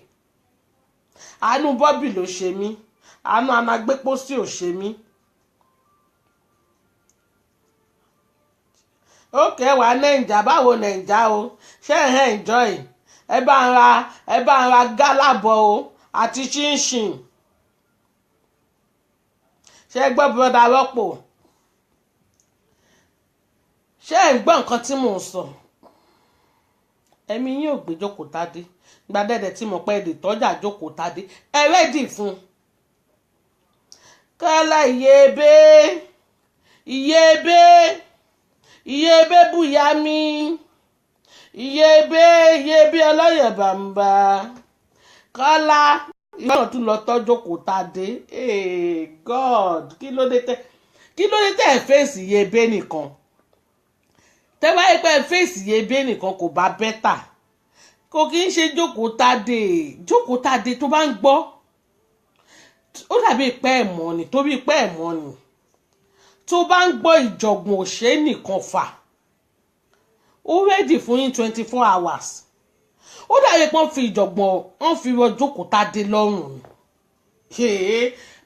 àánú Bobby ló ṣe mí àánú anagbépósí ò ṣe mí ókè wà Nàìjà báwo Nàìjà o ṣé ẹ̀ enjoy ẹ bá ń ra gálàbọ̀ o àti ṣínṣìn ṣé ẹ gbọ́ broda rọ́pò ṣé ẹ ń gbọ́ nǹkan tí mò ń sọ ẹ̀mí yín ò gbé jókòó tádé gbadẹ́dẹ̀ tí mo pẹ́ lè tọ́jà jókòó tádé ẹ rẹ́dì fún un. Kọ́lá ìyébé bùyá mi ìyébé ọlọ́yẹ̀ bàmbà Kọ́lá ìyá náà tún lọ tọ́jú kò tádé God kí ló dé tẹ́ ẹ fèsì ìyébé nìkan tẹ́ bá yẹ pé ẹ fèsì ìyébé nìkan kò bá bẹ́tà kò kí ń ṣe jókòó tádé tó bá ń gbọ́ ó dàbí pé ẹ̀ mọ́ ni torí pé ẹ̀ mọ́ ni tó bá ń gbọ́ ìjọ̀gbọ̀n òṣè nìkan fà ó rẹ́dì fún yín 24 hours ó dàbí pé wọ́n fi ìjọ̀gbọ̀n wọ́n fi jókòó tádé lọ́rùn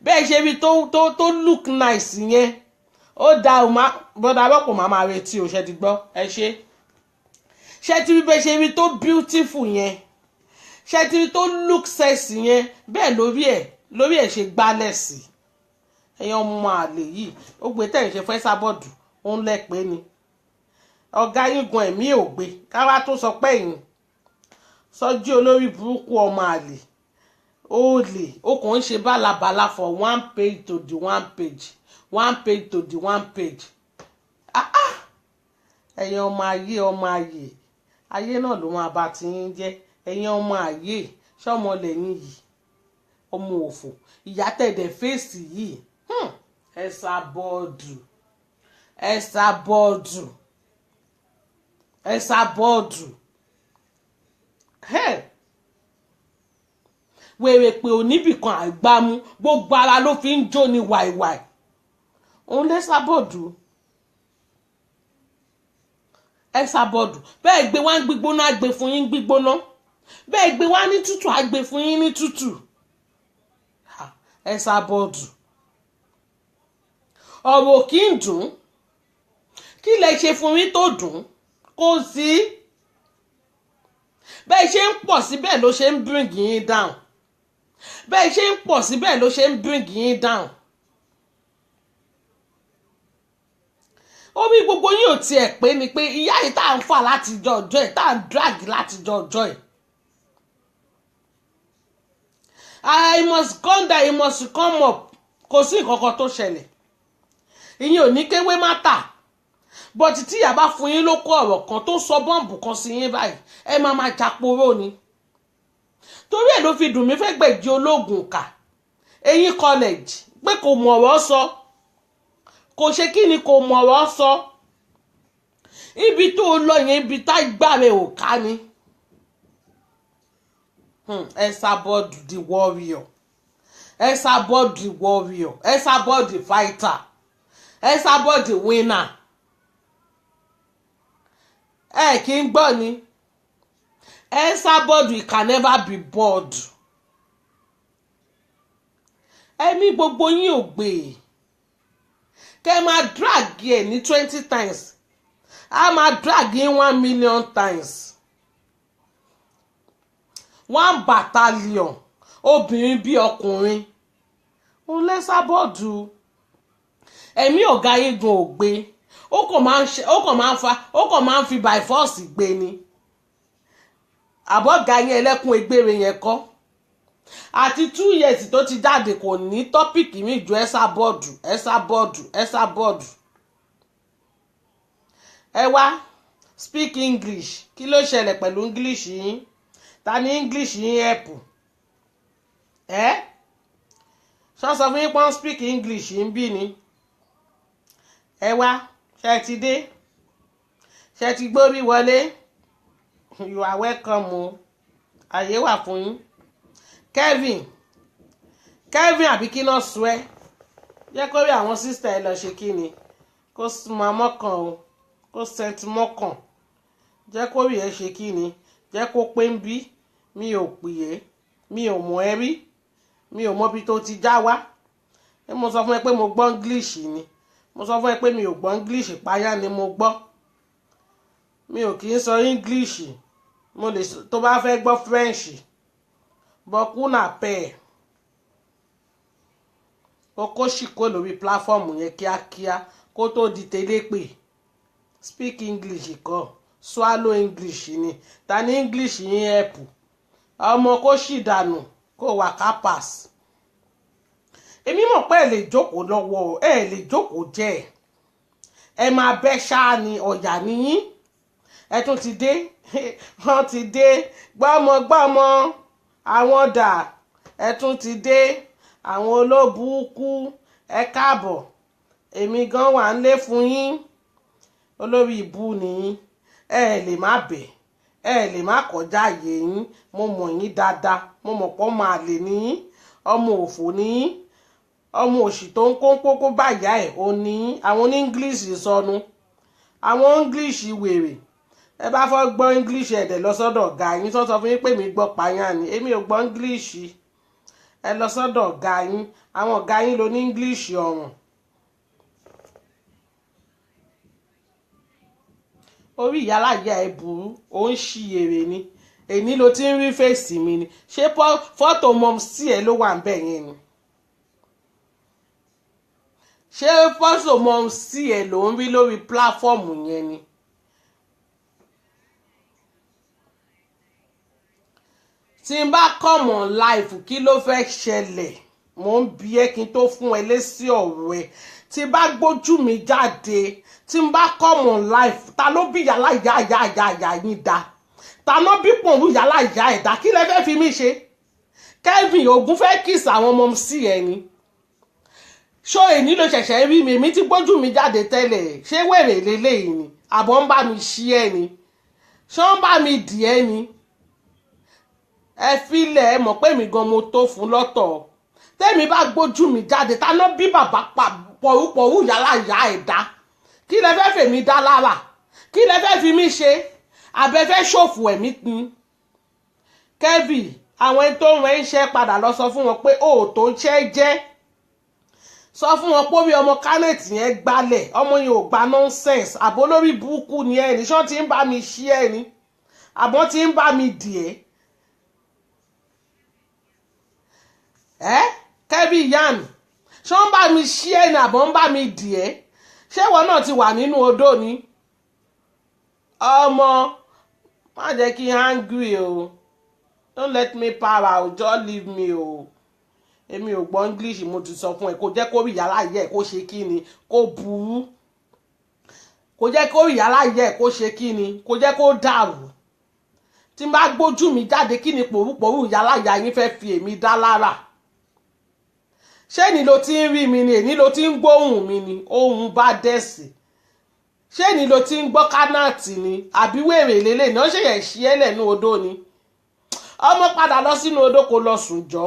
bẹ́ẹ̀ ṣe rí tó look nice yẹn ó da bọ́dà rọ́pò máa retí o ṣe ti gbọ́ ẹ ṣe ti rí bẹ́ẹ̀ ṣe rí tó beautiful yẹn ṣe ti rí tó look sexy yẹn bẹ́ẹ̀ lórí ẹ̀ ṣe gbálẹ̀ sí ẹ̀yin ọmọ àlè yìí ó gbé tẹ̀ ṣe fẹ́ sábọ̀dù ó ń lẹ́pẹ́ ni ọ̀gá yín gan ẹ̀mí ò gbé káwá tó sọ pé yín sọjí olórí burúkú ọmọ àlè ó lè ó kàn ń ṣe bálabàla for one page to the one page ẹ̀yin ọmọ ayé náà ló máa bá ti yín jẹ́ ẹ̀yin ọmọ ayé ṣọ́mọ lẹ́yìn yìí ọmọ òfò ìyá tẹ̀dẹ̀ fèsì yìí ẹ̀sà bọ́ọ̀dù wèrè pé oníbìkan àgbámú gbogbo ara ló fi ń jó ní wàìwàì òun lẹ́sà bọ́ọ̀dù bẹ́ẹ̀ gbé wá ń gbígbóná á gbé fún yín gbígbóná bẹ́ẹ̀ gbé wá ní tútù á gbé fún yín ní tútù ẹ̀sà bọ́ọ̀dù ọ̀rọ̀ kì í dùn kí lẹ ṣe fún yín tó dùn kò sí bẹ́ẹ̀ ṣe ń pọ̀ sí bẹ́ẹ̀ ló ṣe ń bring yín down bẹ́ẹ̀ ṣe ń pọ̀ sí bẹ́ẹ̀ ló ṣe ń bring yín down omi gbogbo yín ò tiẹ̀ pé ni pé ìyá yìí tá à ń fà látijọ́ ọjọ́ ẹ̀ tá à ń drag látijọ́ ọjọ́ ẹ̀ I must come down, I must come up kò sí nǹkan kan tó ṣẹlẹ̀ ìyẹn ò ní kéwé má tà bọ́tí tí ìyá bá fún yín ló kó ọ̀rọ̀ kan tó sọ bọ́ǹbù kan sí yín báyìí ẹ máa japoró ni torí ẹ̀ ló fi dùn mí fẹ́ gbẹ̀jì ológun kà eyín college pé kò mọ̀ ọ̀rọ̀ sọ kò ṣe kí ni kò mọ̀ ọ̀rọ̀ sọ ibi tó lọ yẹn ibi tá gbà rẹ̀ ò ká ni Esabod the warrior Esabod the warrior Esabod the fighter Esabod the winner kí n gbọ́ ni Esabod you can never be bored ẹ̀mí gbogbo yín ò gbé kẹ́ máa drag ẹ̀ ní 20 times a máa drag in 1 million times 1 battalion obìnrin bí ọkùnrin òun l'Esabod ẹ̀mí ọ̀gá igun ò gbé ó kàn máa ń fi by force gbé ni àbọ̀gá yẹn ẹlẹ́kùn egbére yẹn kọ́ àti 2 years tó ti jáde kò ní tọ́pìkì mi ju Esabod ẹ wá speak English kí ló ṣẹlẹ̀ pẹ̀lú English yín ta ni English yín ẹ̀pù ṣọ́ sọ fún yín pọ́n speak English yín bí ni ẹ wá ṣe ti dé ṣe ti gbórí wọlé you are welcome o àyè wà fún yín Kevin àbí kí náà sọ ẹ jẹ́ kó rí àwọn sísítà ẹ lọ ṣe kí ni kó máa mọ́kàn o kó sẹ́ńtì mọ́kàn jẹ́ kó rí ẹ ṣe kí ni jẹ́ kó pé ń bí mi ò pè é mi ò mọ̀ ẹ́ rí mi ò mọbi tó ti já wá mo sọ fún ẹ pé mo gbọ́ English ni mo sọ fún ẹ pé mi ò gbọ́ English páyà ni mo gbọ́ mi ò kì í sọ English mo lè tó bá fẹ́ gbọ́ French bọ́kúnà pẹ́ kókó ṣìkó lórí pláfọ́ọ̀mù yẹn kíákíá kó tó di télépè speak English kọ́ swallow English ni ta ni English yín help ọmọ kó sì dànù kó wà kápás èmi mọ̀ pé ẹ lè jókòó lọ́wọ́ ẹ lè jókòó jẹ́ ẹ máa bẹ́ ṣáá ni ọ̀yà nìyí ẹ tún ti dé wọ́n ti dé gbọ́mọgbọ́mọ àwọn dà ẹ tún ti dé àwọn olóbùúkú ẹ káàbọ̀ èmi gan wà ń lé fún yín olórí ìbú nìyí ẹ lè má bẹ̀ ẹ lè má kọjá àyè yín mo mọ̀ yín dáadáa mo mọ̀ pọ́ máa lè níyín ọmọ òfò níyín ọmọ òṣì tó ń kónkókó báyà ẹ̀ ò ní àwọn ní English sọnù àwọn English wèrè ẹ bá fọ́ gbọ́ English ẹ̀dẹ̀ lọ sọ́dọ̀ ọ̀gá yín tó sọ fún yín pé mi gbọ́ payán ni èmi ò gbọ́ English ẹ lọ sọ́dọ̀ ọ̀gá yín àwọn ọ̀gá yín ló ní English ọ̀run orí ìyálàyà ẹ burú ó ń ṣí èrè ni èní ló ti ń rí fèsì mi ni ṣé fọ́tò mọ́ sí ẹ ló wà ń bẹ̀ yẹn ni ṣé fọ́tò mọ́ sí ẹ ló ń rí lórí pláfọ́ọ̀mù yẹn ni tí n bá come on live kí ló fẹ́ ṣẹlẹ̀ mò ń bi ẹ́ kí n tó fún ẹ lésì ọ̀rọ̀ ẹ tí n bá gbójú mi jáde tí n bá come on live ta ló bí yàrá ìyá yín dá ta ló bí pòǹrù yàrá ìyá ẹ̀ dá kí lẹ fẹ́ fi mí ṣe Kevin Ogun fẹ́ kiss àwọn ọmọ sí ẹ ni ṣó èní ló ṣẹ̀ṣẹ̀ rí mi èmi ti gbójú mi jáde tẹ́lẹ̀ ṣé wèrè lélẹ́yìí ni àbọ̀ ń bá mi ṣí ẹ ni ṣé ń bá mi dì ẹ ni ẹ filẹ̀ ẹ mọ̀ pé mi gan mo tó fún lọ́tọ̀ tẹ́mi bá gbójú mi jáde ta ló bí bàbá pọ̀rúpọ̀rú yàrá ìyá ẹ̀ dá kí lẹ fẹ́ fèmí dá lára kí lẹ fẹ́ fi mí ṣe abẹ́fẹ́ ṣòfò ẹ̀mí ni Kevin àwọn ẹni tó ń rẹ iṣẹ́ padà lọ sọ fún wọn pé ó tó ń ṣẹ́ jẹ́ sọ fún wọn pé orí ọmọ Kenneth yẹn gbalẹ̀ ọmọ yẹn ò gba nonsense àbó lórí burúkú ni ẹ ní ṣọ́ ti ń bá mi ṣí ẹ ní àbọ̀ ti ń bá mi dì ẹ́ Kevin yan ṣé wọ́n bá mi ṣí ẹ̀ ní àbọ̀ ń bá mi dì ẹ́ ṣé ìwọ náà ti wà nínú odò ni ọmọ má jẹ́ kí n hungry o don't let me para o just leave me o èmi ò gbọ́ English mo ti sọ fún ẹ kó jẹ́ kó rí yàrá yẹ kó ṣe kí ni kó burú kó jẹ́ kó rí yàrá yẹ kó ṣe kí ni kó jẹ́ kó dàrú tí n bá gbójú mi jáde kí ni pòrúpòrú yàrá ìyá yín fẹ́ fi èmi dá lára ṣé ni ló ti ń rí mi ni èní ló ti ń gbóhùn mi ni ohun bá dẹ̀sì ṣé ni ló ti ń gbọ́ kánáàtì ni àbí wèrè lélẹ̀ náà ṣe yẹ̀ ṣí ẹ́ lẹ́nu odò ni ọmọ padà lọ sínú odò kó lọ sùn jọ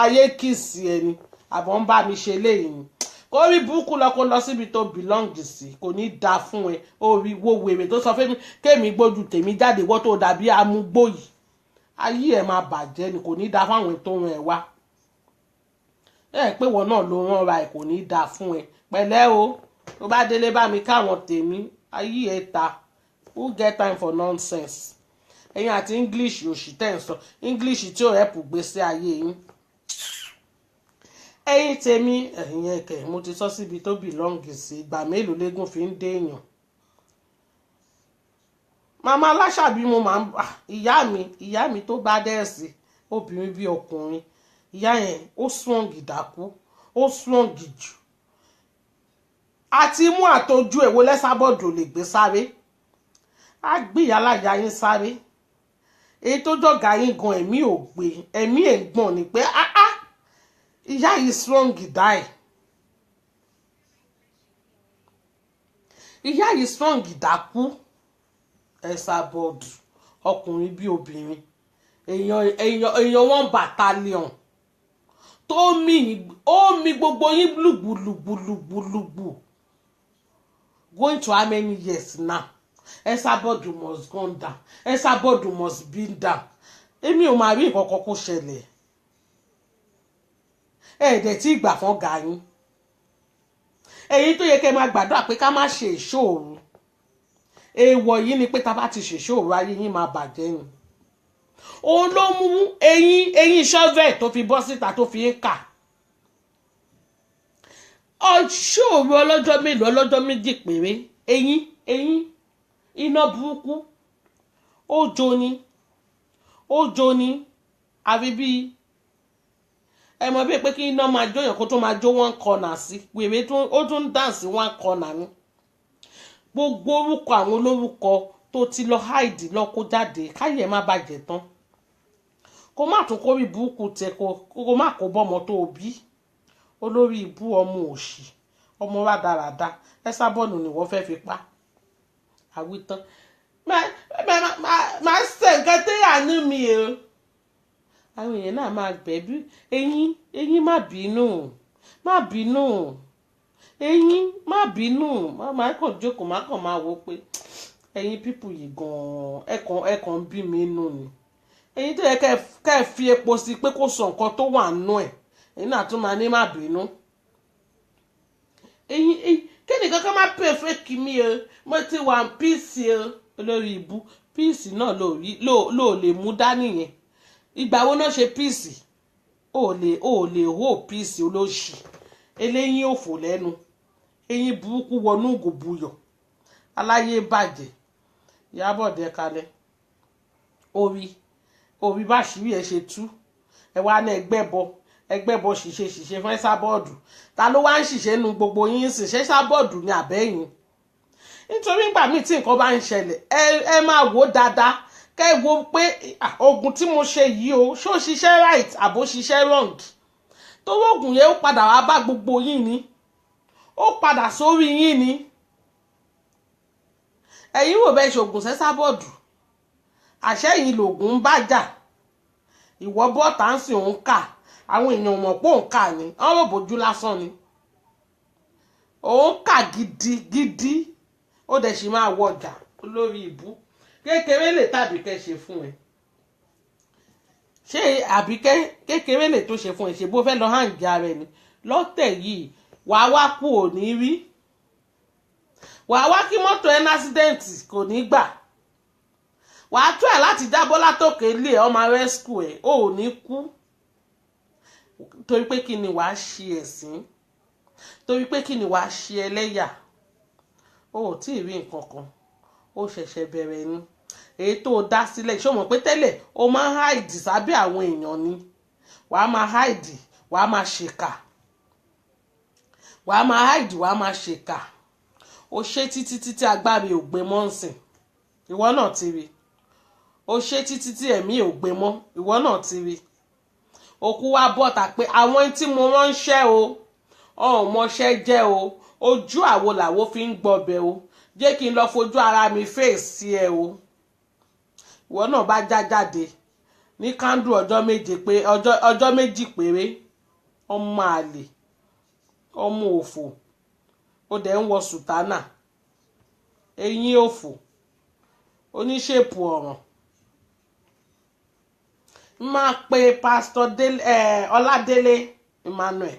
ayé kìsì ẹni àbọ̀ ń bá mi ṣe léyìn ni kó rí burúkú lọ kó lọ síbi tó belong sí kò ní dáa fún ẹ orí wo wèrè tó sọ fún mi kémi gbójú tèmi jáde wọ́n tó dàbí amúgbó yìí ayé ẹ̀ máa bàjẹ́ ni kò ní dáa fáwọn tó ràn ẹ́ wá ẹ pé wọn náà ló rán ra ẹ kò ní dáa fún ẹ pẹ̀lẹ́ o tó bá délé bá mi káwọn tèmi ayé ẹ ta who get time for nonsense ẹ̀yin àti English òṣì tẹ́ ń sọ English tí ò ẹ̀pù gbèsè ayé yín ẹ̀yin tèmi ẹ̀yin ẹ̀kẹ́ mo ti sọ síbi tó belong sí ìgbà mélòó légún fi ń déèyàn màmá aláṣàbí mo máa ń ìyá mi tó bá dẹ́ẹ̀sì obìnrin bí ọkùnrin ìyá yẹn ó strong ìdákú ó strong jù àti mú àtọjú èwo lẹ́sàbọ̀dù lè gbé sáré á gbé yàláyà yín sáré èyí tó jọ̀gá yín gan ẹ̀mí ò gbé ẹ̀mí ẹ̀ gbọ̀n ni pé ìyá yìí strong dáì ìyá yìí strong ìdákú ẹ̀sàbọ̀dù ọkùnrin bí obìnrin èèyàn 1 battalion tó mi gbogbo yín lùgbùlùgbùlùgbùlùgbù going to how many years now Esabod must go down Esabod must be down èmi ò máa rí nǹkan kan kó ṣẹlẹ̀ ẹ̀ẹ́dẹ̀ tí ìgbà fún ga yín èyí tó yẹ kẹ́ máa gbàdúrà pé ká má ṣe ìṣòro èèwọ̀ yìí ni pé tá bá ti ṣe ìṣòro ayé yín máa bàjẹ́ ni òun ló mú eyín shovel tó fi bọ́ síta tó fi ń kà ṣòro ọlọ́jọ́ mélòó ọlọ́jọ́ méjì péré eyín iná burúkú ó jó ni àfi bíi ẹ mọ̀ bíi pé kí iná máa jóyàn kó tó máa jó one corner sí wèrè ó tún ń dàn sí one corner ni gbogbo orúkọ àwọn olórúkọ tó ti lọ háìdì lọ kó jáde káyẹ̀ má bàjẹ́ tán kó má tún kórí burúkú tẹ kó má kó bọ́mọ tó o bí olórí ibú ọmọ òṣì ọmọ rádaràda Ẹsábọ́ọ̀dù ni wọ́n fẹ́ fi pa àwítán máa ṣe nǹkan tí àánú mi o àwọn èèyàn náà máa gbẹ̀bí eyín má bínú eyín má bínú má kàn jókòó má kàn máa wò pé ẹ̀yin pípù yìí gan-an ẹ̀kan bí mi nù ni ẹ̀yin tó yẹ ká ẹ fi epo sí pé kó sọ nǹkan tó wà nù ẹ̀ ẹ̀yin náà tún máa ní má bínú ẹ̀yin kí ni kankan má pè fake mi o mo ti wà ní píìsì o olórí ibú píìsì náà ló lè mú dání yẹn ìgbà wo náà ṣe píìsì ó lè hó píìsì olóṣì eléyín òfò lẹ́nu eyín burúkú wọnú gòbúyọ̀ aláyé bàjẹ́ Ìyábọ̀dé kalẹ̀ orí bá ṣírí ẹ ṣe tú ẹ wá ní ẹgbẹ́bọ ṣìṣe fún Ẹsábọ́ọ̀dù ta ló wá ń ṣìṣe nu gbogbo yín sì ṣe Ẹsábọ́ọ̀dù ní àbẹ́yìn nítorí ìgbà míì tí nǹkan bá ń ṣẹlẹ̀ ẹ máa wò dáadáa kẹ́ ẹ wo pé oògùn tí mo ṣe yìí o ṣó ṣiṣẹ́ right àbó ṣiṣẹ́ wrong tó oògùn yẹn ó padà wá bá gbogbo yín ni ó padà sórí yín ni ẹ̀yin wò bẹ́ẹ̀ ṣoògùn s'Ẹsábọ́ọ̀dù àṣẹ́yìn lògùn ń bájà ìwọ bọ́ta ń sìn òun kà àwọn èèyàn mọ̀ pé òun kà ni wọ́n rò bójú lásán ni òun kà gidigidi ó dẹ̀ sì máa wọjà olórí ìbú kékeré lè tàbí kẹ́ ṣe fún ẹ ṣé àbí kékeré lè tó ṣe fún ẹ ṣe bó fẹ́ lọ hàǹgì ara ẹni lọ́tẹ̀ yìí wàá wá kú ò ní rí wàá wá kí mọ́tò ẹ ní ásídẹ́ǹtì kò ní gbà wàá tú ẹ̀ láti jábọ́ látòkè lé ọmọ rẹ́síkù ẹ̀ ò ní kú torí pé kí ni wàá ṣe ẹ̀sín torí pé kí ni wàá ṣe ẹlẹ́yà ó tí ì rí nǹkan kan ó ṣẹ̀ṣẹ̀ bẹ̀rẹ̀ ni èyí tó dá sílẹ̀ ṣé o mọ̀ pé tẹ́lẹ̀ o máa ń háìdì sábẹ́ àwọn èèyàn ni wàá máa háìdì wàá máa ṣèkà wàá máa háìdì wàá máa ṣèkà o ṣe títí agbára ò gbé mọ́ nsìn ìwọ náà ti rí o ṣe títí ẹ̀mí ò gbé mọ́ ìwọ náà ti rí òkú wa bọ́ta pé àwọn tí mo ránṣẹ́ o ọ̀hún mọṣẹ́ jẹ́ o ojú àwo làwo fi ń gbọbẹ̀ o jẹ́ kí n lọ fojú ara mi fèsì ẹ o ìwọ náà bá jáde ní kándù ọjọ́ méjì péré ọmọ àlè ọmọ òfò ó dẹ̀ ń wọ sùtánà eyín òfò oníṣèpù ọ̀ràn máa pe pásítọ̀ Ọládélé Emmanuel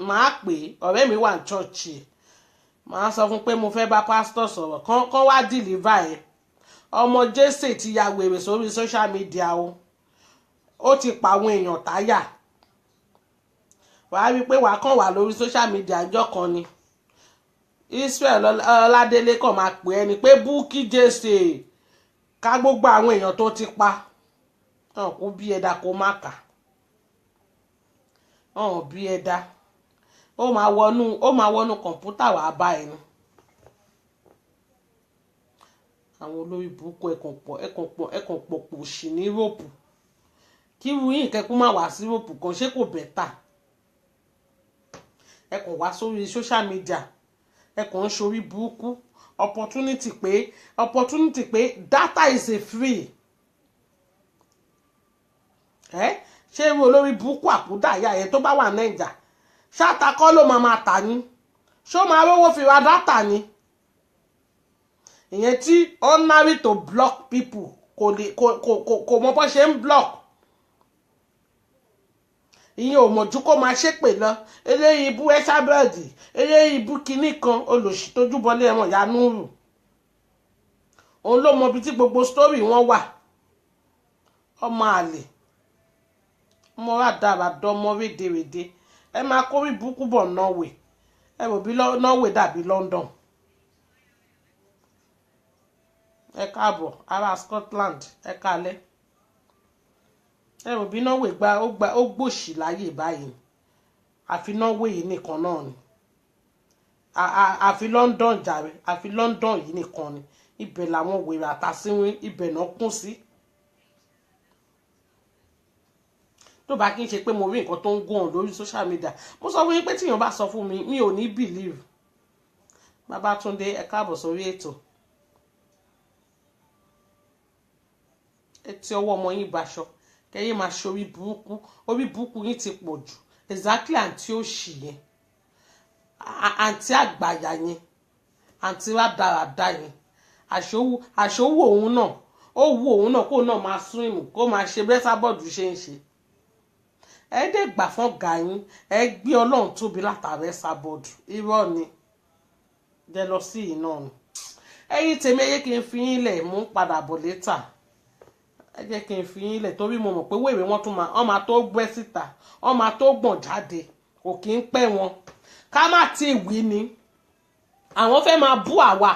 máa pè ọ̀rẹ́ mi wà ní ṣọ́ọ̀ṣì máa sọ fún pé mo fẹ́ bá pásítọ̀ sọ̀rọ̀ kán wá dìlíva ẹ̀ ọmọ Jésè ti ya wèrè sórí social media o ó ti pa àwọn èèyàn táyà wàá rí i pé wàá kàn wà lórí social media ọjọ́ kan ni Israel Ọládélé kàn máa pè ẹni pé Bukky Jesse ká gbogbo àwọn èèyàn tó ti pa ọ̀hún kó bí ẹ̀dá kó má kà ọ̀hún bí ẹ̀dá ó máa wọnú kọ̀ǹpútà wàá bá ẹni àwọn olórí burúkú ẹ̀kàn pọ̀ sí ní Europe kí irú yìí kẹ́kọ̀ọ́ má wá sí Europe kan ṣé kò bẹ́tà ẹ̀kàn wá sórí social media ẹ̀kàn ń ṣorí burúkú opportunity pé data is a free ṣé irú olórí burúkú àkúdàáyà yẹn tó bá wà Naija ṣátakọ́ ló máa tà ní ṣó máa rówó fi ra data ni ìyẹn tí ordinary to block people kò mọ bó ṣe ń block ìyẹn ò mọ̀jú kó máa ṣépè lọ eléyìí ibú Ẹsábọ́ọ̀dù eléyìí ibú kinní kan olòṣì tójú bọlé ẹ̀wọ̀n Yanuru òun ló mọ ibi tí gbogbo story wọn wà ọmọ àlè ọmọ rádaràdà ọmọ rédèrèdè ẹ máa kórí burúkú bọ̀ Norway ẹ rò bí Norway dàbí London ẹ káàbọ̀ ará Scotland ẹ kálẹ́. Ẹ rò bí Norway ó gbòṣì láyè báyìí àfi Norway yìí nìkan náà ni àfi London jàre àfi London yìí nìkan ni ibẹ̀ làwọn wèrè àtàsínwín ibẹ̀ náà kún sí. tó bá kí n ṣe pé mo rí nǹkan tó ń gùn lórí social media mo sọ fún yín pé tíyàn bá sọ fún mi mi ò ní believe. Babátúndé ẹ káàbọ̀ sórí ètò. Etí ọwọ́ ọmọ yín baṣọ kẹ́yìn máa ṣe orí burúkú yín ti pọ̀ jù exactly àǹtí òṣì yẹn àǹtí àgbàyà yẹn àǹtí rádaràda yẹn àṣòwò òun náà ó wù òun náà kó náà máa swim kó máa ṣe bẹ́ẹ̀ sábọ̀dù ṣe ń ṣe. Ẹ dẹ̀ gbà fún ọ̀gá yín ẹ gbé Ọlọ́run tóbi látàrí ẹ sábọ̀dù irọ́ ni jẹ́ lọ sí iná ni. Ẹ̀yin tèmi ẹyẹ kí n fi yín lẹ̀ mú padà bọ̀ létà ẹ jẹ́ kí n fi yín lẹ̀ torí mo mọ̀ pé wèrè wọn tún máa tó gbẹ́ síta wọ́n máa tó gbọ̀n jáde kò kí ń pẹ́ wọn ká má tí ì wí ni àwọn fẹ́ máa bú àwa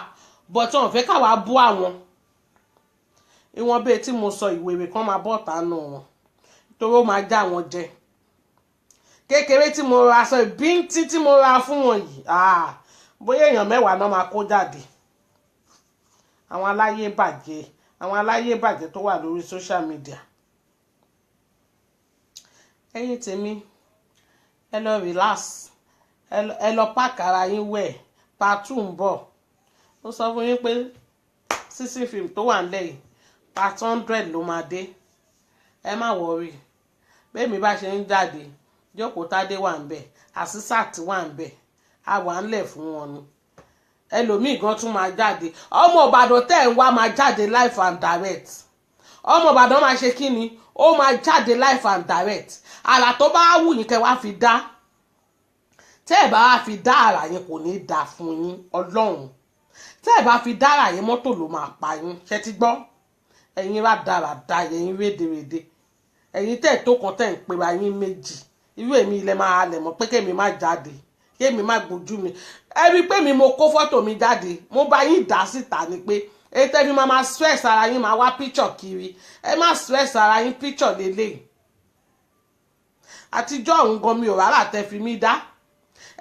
bọ̀tí wọn fẹ́ káwa bú àwọn ìwọ̀n bẹ́ẹ̀ tí mo sọ ìwèrè kan máa bọ́ tánú wọn torí ó máa já wọn jẹ kékeré tí mo ra aṣọ ìbíntí tí mo ra fún wọn yìí bóyá èèyàn mẹ́wàá náà máa kó jáde àwọn aláyé bàjẹ́ tó wà lórí social media. Ẹ̀yin tèmi ẹ lọ relax ẹ lọ pàkàrà yín wẹ̀ part 2 ń bọ̀ ó sọ fún yín pé sísìn fíìmù tó wà nílẹ̀ yìí part 100 ló máa dé ẹ má wọrí bẹ́ẹ̀ mi bá ṣe ń jáde Jókòó Tádé wà ń bẹ̀ Àsísàt wà ń bẹ̀ a wà ń lẹ̀ fún wọn ni ẹlòmíì gan tún máa jáde ọmọ Ìbàdàn tẹ́ ń wá máa jáde live and direct ọmọ Ìbàdàn máa ṣe kí ni ó máa jáde live and direct àrà tó bá wù yín kẹ́ wá fi dá tẹ́ ẹ̀ bá wá fi dá àrà yẹn kò ní dá fún yín Ọlọ́run tẹ́ ẹ̀ bá fi dá àrà yẹn mọ́tò ló máa pa yín ṣe ti gbọ́ ẹ̀yin rádaràda ẹ̀yin rédèrèdè ẹ̀yin tẹ́ ẹ̀ tó kan tẹ́ ń pera yín méjì irú èmi ilẹ̀ máa halẹ̀ mọ́ pé kémi má jáde kémi má gbójú mi ẹ rí i pé mi mo kó fọ́tò mi jáde mo bá yín dá síta ni pé èyí tẹ́ fi máa stress ara yín máa wá picture kiri ẹ má stress ara yín picture lélẹ̀ àtijọ́ òun gan mi ò rárá tẹ́ fi mí dá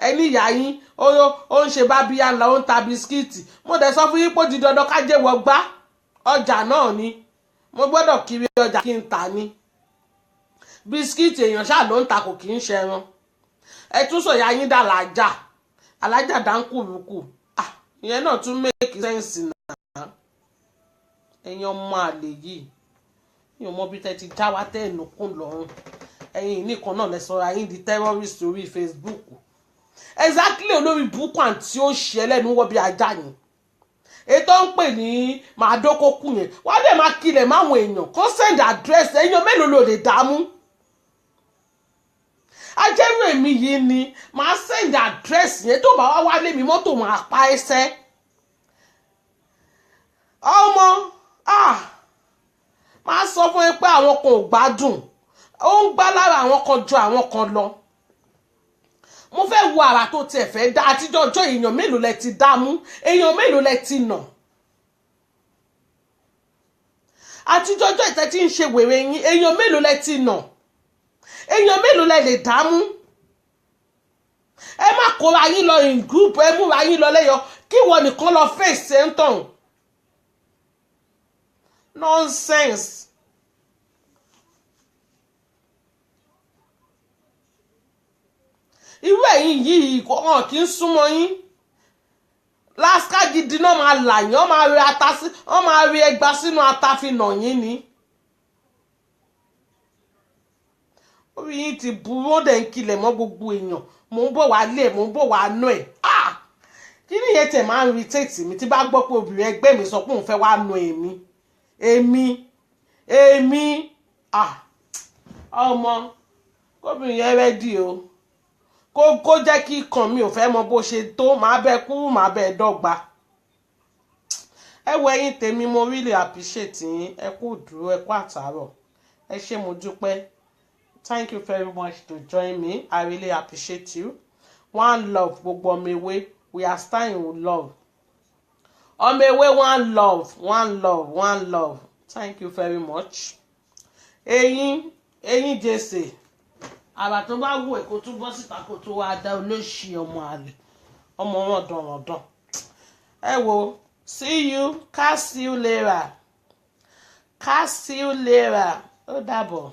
ẹni ìyá yín ó ń ṣe bábíyá ńlá ó ń ta bisikíìtì mo dẹ̀ sọ fún yín pé ó di dandan ká jẹ́ wọ gbá ọjà náà ni mo gbọ́dọ̀ kiri ọjà kí n tà ní bisikíìtì èèyàn ṣáà ló ń ta kò kì í ṣẹran ẹ tún sọ̀yà yín dà alájà dáńkùrùkù ìyẹn náà tún make sense náà ẹ̀yin ọmọ àlè yìí mi ò mọ bí tẹ́ ti já wá tẹ́ ẹ̀nùkùn lọ́rùn ẹ̀yin nìkan náà lẹ sọra yín di terrorist orí Facebook exactly olórí burúkú àǹtí ó ṣe ẹlẹ́nu wọ́ bí ajá yẹn ètò ń pè ní màdókòkù yẹn wọ́n lè máa kilẹ̀ máwọn èèyàn kó send address èèyàn mélòó ló lè dààmú ajẹ́rù èmi yìí ni màá send address yẹn tó bá wá wálé mi mọ́tò máa pa ẹsẹ̀ ọmọ máa sọ fún yín pé àwọn kan ò gbádùn ó ń gbá lára àwọn kan ju àwọn kan lọ mo fẹ́ wo àrà tó tiẹ̀ fẹ́ dá àtijọ́ ọjọ́ èèyàn mélòó lẹ ti dààmú èèyàn mélòó lẹ ti nà àtijọ́ ọjọ́ ìtẹ́ tí ń ṣe wèrè yín èèyàn mélòó lẹ ti nà èèyàn mélòó lẹ lè dààmú ẹ má kóra yín lọ in group ẹ múra yín lọ lẹ́yọ kí wọ́n nìkan lọ fèsì ẹ̀ ń tàn nonsense. irú ẹ̀yin yìí kàn kí ń súnmọ́ yín láṣká gidi náà máa là yín wọ́n máa rí ẹgbà sínú ata fi nà yín ni orí yín ti burú ó dẹ̀ ń kilẹ̀ mọ́ gbogbo èèyàn mò ń bọ̀ wá lé mò ń bọ̀ wá nú ẹ̀ kí ni ìyẹn tẹ̀ máa ń irritate mi tí bá gbọ́ pé obìnrin ẹgbẹ́ mi sọ pé òun fẹ́ wá nu èmi ọmọ kóbìnrin yẹn rẹ́dí o kó jẹ́ kí ikàn mi ò fẹ́ mọ bó ṣe tó máa bẹ kúrú máa bẹ dọ́gba ẹ wo ẹ̀yin tèmi mo really appreciate yín ẹ kú dúró ẹ kú àtàárọ̀ ẹ ṣé mo dúpẹ́ thank you very much to join me I really appreciate you one love gbogbo ọmọ ewé we are staying with love ọmọ ewé one love one love one love thank you very much. eyín jèsè àbà tó bá wù ẹ́ kó tún bọ́ síta kó tó wá dá olóṣì ọmọ àlè ọmọ wọn dọ̀rọ̀dọ̀. ẹ wo see you catch you later ó dàbọ̀.